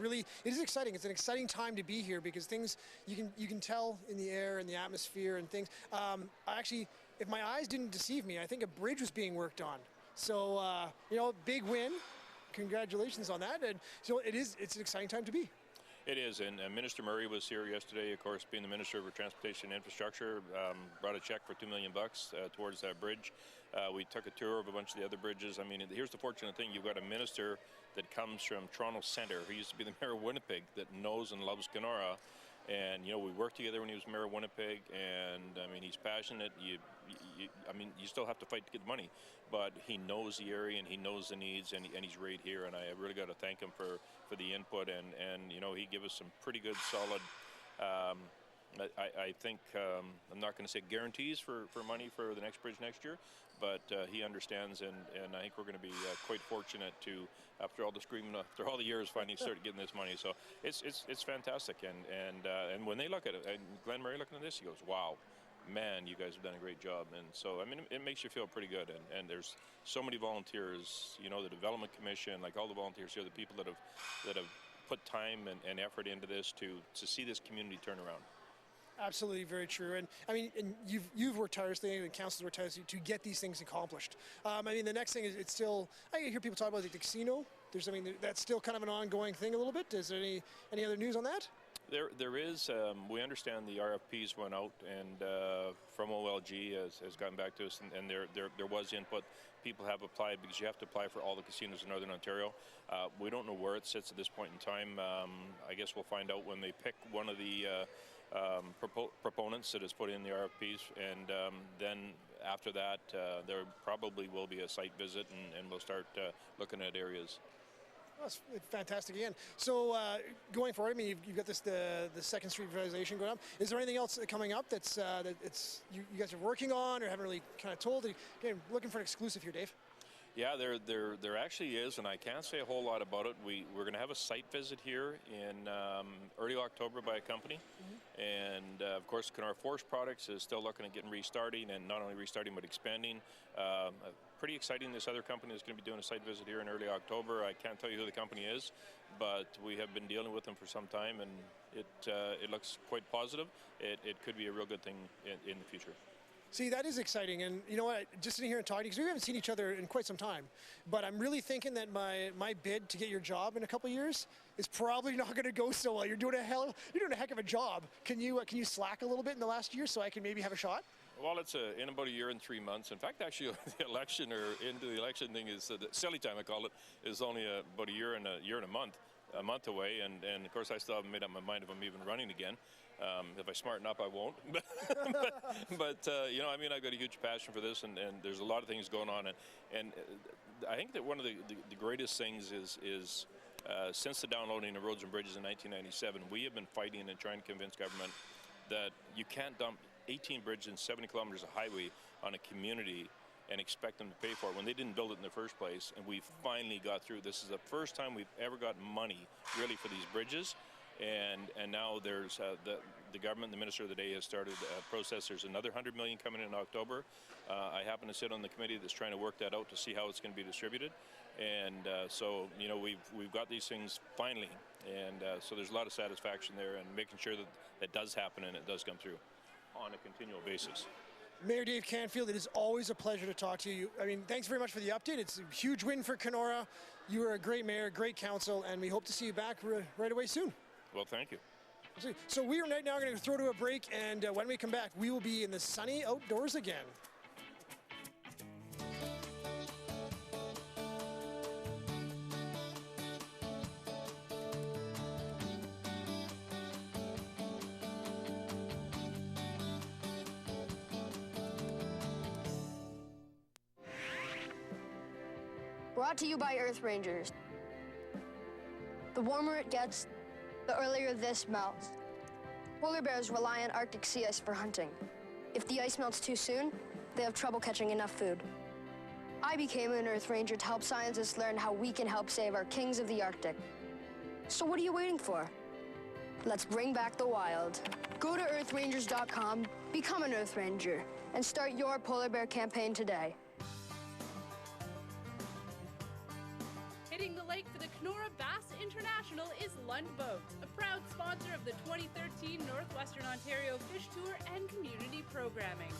is exciting. It's an exciting time to be here, because things you can tell in the air and the atmosphere and things. Actually, if my eyes didn't deceive me, I think a bridge was being worked on. So big win. Congratulations on that. And so it's an exciting time to be. It is, and Minister Murray was here yesterday, of course, being the Minister of Transportation and Infrastructure, brought a check for $2 million towards that bridge. We took a tour of a bunch of the other bridges. I mean, here's the fortunate thing. You've got a minister that comes from Toronto Centre, who used to be the mayor of Winnipeg, that knows and loves Kenora. And, we worked together when he was mayor of Winnipeg, and, I mean, he's passionate. You still have to fight to get the money, but he knows the area and he knows the needs, and he's right here, and I really got to thank him for the input, and he gave us some pretty good, solid, I think, I'm not going to say guarantees for money for the next bridge next year, but he understands, and I think we're going to be quite fortunate to, after all the screaming, after all the years, finally start getting this money. So it's fantastic, and when they look at it, and Glenn Murray looking at this, he goes, wow, man, you guys have done a great job. And so, I mean, it makes you feel pretty good, and there's so many volunteers, the Development Commission, like all the volunteers here, the people that have put time and effort into this to see this community turn around. Absolutely, very true. And I mean, and you've worked tirelessly, and the council's worked tirelessly to get these things accomplished. I mean, the next thing is, it's still, I hear people talk about the casino. There's something that's still kind of an ongoing thing a little bit. Is there any other news on that? There is. We understand the RFPs went out, and from OLG has gotten back to us, and there was input. People have applied, because you have to apply for all the casinos in Northern Ontario. We don't know where it sits at this point in time. I guess we'll find out when they pick one of the proponents that has put in the RFPs, and then after that, there probably will be a site visit, and we'll start looking at areas. That's fantastic again. So going forward, I mean, you've got this the Second Street revitalization going up. Is there anything else coming up that's you guys are working on or haven't really kind of told? Again, looking for an exclusive here, Dave. Yeah, there actually is, and I can't say a whole lot about it. We're going to have a site visit here in early October by a company, and of course, Kenora Forest Products is still looking at getting restarting, and not only restarting but expanding. Pretty exciting. This other company is going to be doing a site visit here in early October. I can't tell you who the company is, but we have been dealing with them for some time, and it looks quite positive. It could be a real good thing in the future. See, that is exciting, and you know what, just sitting here and talking, because we haven't seen each other in quite some time, but I'm really thinking that my bid to get your job in a couple of years is probably not going to go so well. You're doing a heck of a job. Can you slack a little bit in the last year so I can maybe have a shot? Well, it's in about a year and 3 months. In fact, actually, the election or into the election thing is the silly time I call it is only about a year and a month away, and of course I still haven't made up my mind if I'm even running again. If I smarten up, I won't. but you know, I mean, I've got a huge passion for this, and there's a lot of things going on, and I think that one of the greatest things is since the downloading of roads and bridges in 1997, we have been fighting and trying to convince government that you can't dump 18 bridges and 70 kilometers of highway on a community and expect them to pay for it when they didn't build it in the first place. And we finally got through. This is the first time we've ever got money really for these bridges. And now there's the government, the Minister of the Day has started a process. There's another $100 million coming in October. I happen to sit on the committee that's trying to work that out to see how it's going to be distributed. And so, you know, we've got these things finally. And so there's a lot of satisfaction there and making sure that that does happen and it does come through on a continual basis. Mayor Dave Canfield, it is always a pleasure to talk to you. I mean, thanks very much for the update. It's a huge win for Kenora. You are a great mayor, great council, and we hope to see you back right away soon. Well, thank you. So we are right now going to throw to a break, and when we come back, we will be in the sunny outdoors again. Brought to you by Earth Rangers. The warmer it gets, the earlier this melts. Polar bears rely on Arctic sea ice for hunting. If the ice melts too soon, they have trouble catching enough food. I became an Earth Ranger to help scientists learn how we can help save our kings of the Arctic. So what are you waiting for? Let's bring back the wild. Go to earthrangers.com, become an Earth Ranger, and start your polar bear campaign today. Hitting the lake for the Kenora Bass International is Lund Boat, a proud sponsor of the 2013 Northwestern Ontario Fish Tour and community programming.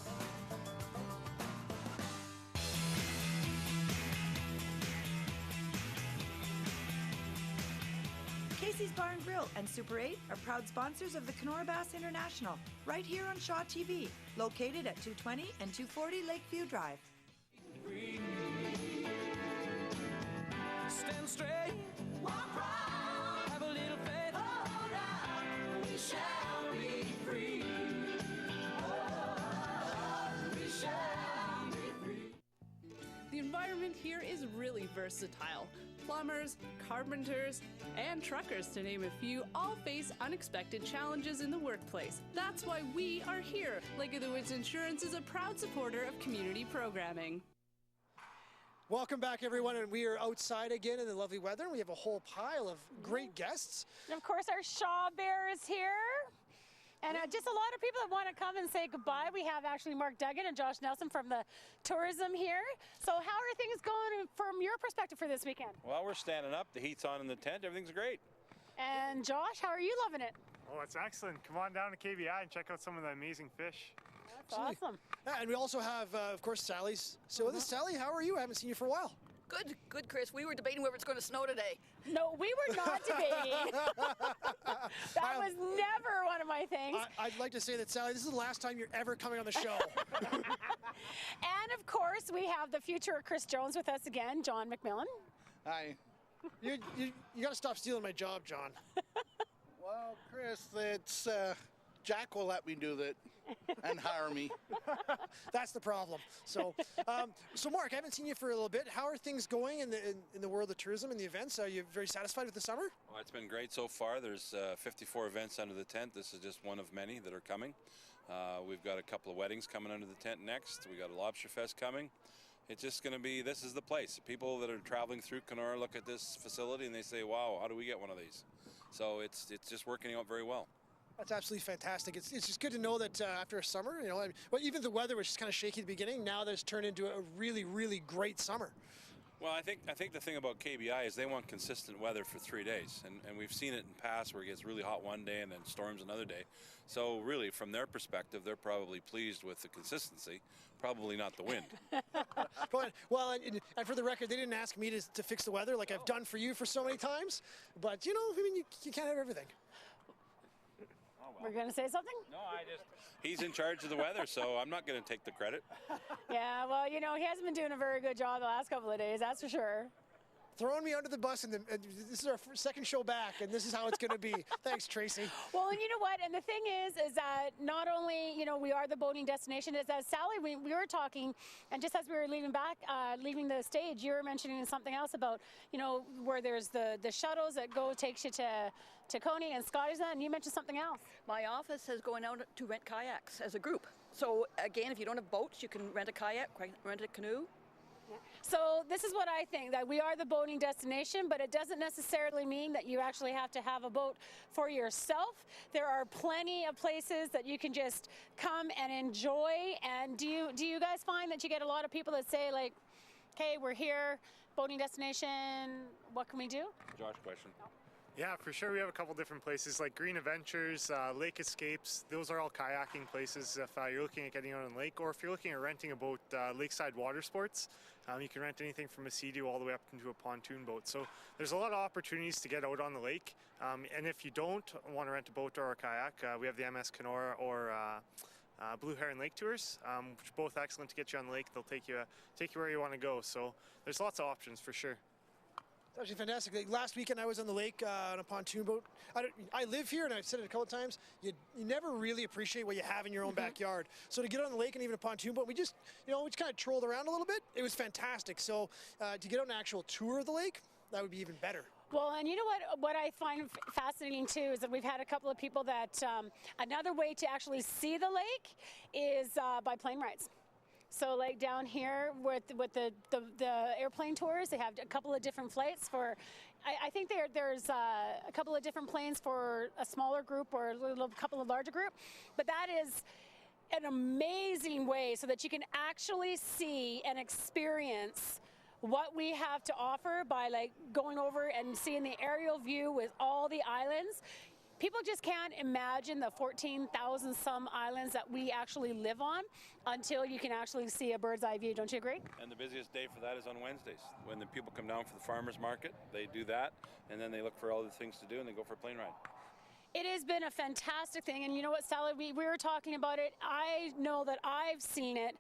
Casey's Bar and Grill and Super 8 are proud sponsors of the Kenora Bass International, right here on Shaw TV, located at 220 and 240 Lakeview Drive. Stand straight, walk proud, have a little faith, hold on, we shall be free. Oh, we shall be free. The environment here is really versatile. Plumbers, carpenters, and truckers, to name a few, all face unexpected challenges in the workplace. That's why we are here. Lake of the Woods Insurance is a proud supporter of community programming. Welcome back, everyone, and we are outside again in the lovely weather. We have a whole pile of great guests. And of course, our Shaw Bear is here. And just a lot of people that want to come and say goodbye. We have actually Mark Duggan and Josh Nelson from the tourism here. So how are things going from your perspective for this weekend? Well, we're standing up. The heat's on in the tent. Everything's great. And Josh, how are you loving it? Oh, it's excellent. Come on down to KBI and check out some of the amazing fish. That's awesome. And we also have, of course, Sally's. So with us, Sally, how are you? I haven't seen you for a while. Good, Chris. We were debating whether it's going to snow today. No, we were not debating. That was never one of my things. I'd like to say that, Sally, this is the last time you're ever coming on the show. And of course, we have the future of Chris Jones with us again, John McMillan. Hi. You got to stop stealing my job, John. Well, Chris, it's Jack will let me do that and hire me. That's the problem. So, so Mark, I haven't seen you for a little bit. How are things going in the world of tourism and the events? Are you very satisfied with the summer? Well, it's been great so far. There's 54 events under the tent. This is just one of many that are coming. We've got a couple of weddings coming under the tent next. We got a Lobster Fest coming. It's just going to be, this is the place. People that are traveling through Kenora look at this facility and they say, wow, how do we get one of these? So it's just working out very well. That's absolutely fantastic. It's just good to know that after a summer, you know, well, even the weather was just kind of shaky at the beginning. Now that it's turned into a really, really great summer. Well, I think the thing about KBI is they want consistent weather for 3 days, and we've seen it in the past where it gets really hot one day and then storms another day. So really, from their perspective, they're probably pleased with the consistency, probably not the wind. Well, and for the record, they didn't ask me to fix the weather like I've done for you for so many times. But you know, I mean, you can't have everything. We're going to say something? No, he's in charge of the weather, so I'm not going to take the credit. Yeah, well, you know, he hasn't been doing a very good job the last couple of days, that's for sure. Throwing me under the bus, and this is our second show back, and this is how it's going to be. Thanks, Tracy. Well, and you know what? And the thing is that not only, you know, we are the boating destination, is that Sally, we were talking, and just as we were leaving the stage, you were mentioning something else about, you know, where there's the shuttles that takes you to Coney and Scotty's, and you mentioned something else. My office is going out to rent kayaks as a group. So again, if you don't have boats, you can rent a kayak, rent a canoe. So this is what I think, that we are the boating destination, but it doesn't necessarily mean that you actually have to have a boat for yourself. There are plenty of places that you can just come and enjoy. And do you guys find that you get a lot of people that say, like, okay, we're here, boating destination, what can we do? Josh, question. Yeah, for sure. We have a couple different places like Green Adventures, Lake Escapes. Those are all kayaking places if you're looking at getting out on the lake, or if you're looking at renting a boat, Lakeside Water Sports. You can rent anything from a Sea-Doo all the way up into a pontoon boat. So there's a lot of opportunities to get out on the lake. And if you don't want to rent a boat or a kayak, we have the MS Kenora or Blue Heron Lake Tours, which are both excellent to get you on the lake. They'll take you where you want to go. So there's lots of options for sure. It's actually fantastic. Like, last weekend I was on the lake on a pontoon boat. I live here, and I've said it a couple of times, you never really appreciate what you have in your own backyard. So to get on the lake and even a pontoon boat, we just kind of trolled around a little bit. It was fantastic. So to get on an actual tour of the lake, that would be even better. Well, and you know what I find fascinating too is that we've had a couple of people that another way to actually see the lake is by plane rides. So like down here with the airplane tours, they have a couple of different flights for, I think there's a couple of different planes for a smaller group or a couple of larger group, but that is an amazing way so that you can actually see and experience what we have to offer by like going over and seeing the aerial view with all the islands. People just can't imagine the 14,000 some islands that we actually live on until you can actually see a bird's eye view. Don't you agree? And the busiest day for that is on Wednesdays. When the people come down for the farmers market, they do that, and then they look for all the things to do, and they go for a plane ride. It has been a fantastic thing, and you know what, Sally, we were talking about it. I know that I've seen it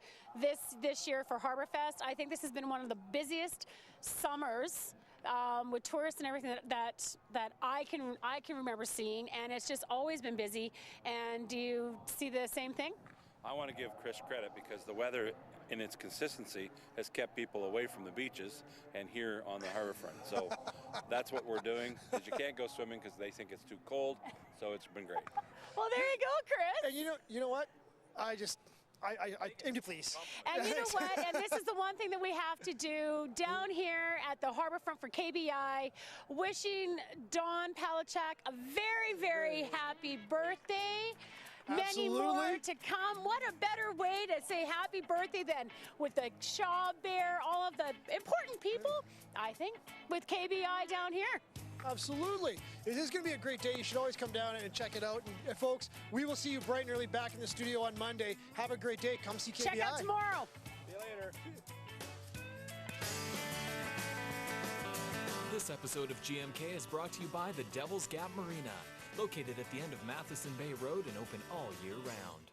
this year for Harbor Fest. I think this has been one of the busiest summers with tourists and everything that I can remember seeing, and it's just always been busy. And do you see the same thing? I want to give Chris credit because the weather in its consistency has kept people away from the beaches and here on the harbor front. So that's what we're doing, because you can't go swimming because they think it's too cold. So it's been great. Well, there you go, Chris. And you know what? I aim to please. And you know what? And this is the one thing that we have to do down here at the Harborfront for KBI. Wishing Don Palachuk a very, very happy birthday. Many more to come. What a better way to say happy birthday than with the Shaw Bear, all of the important people, I think, with KBI down here. Absolutely. It is going to be a great day. You should always come down and check it out. And folks, we will see you bright and early back in the studio on Monday. Have a great day. Come see KBI. Check out tomorrow. See you later. This episode of GMK is brought to you by the Devil's Gap Marina, located at the end of Matheson Bay Road and open all year round.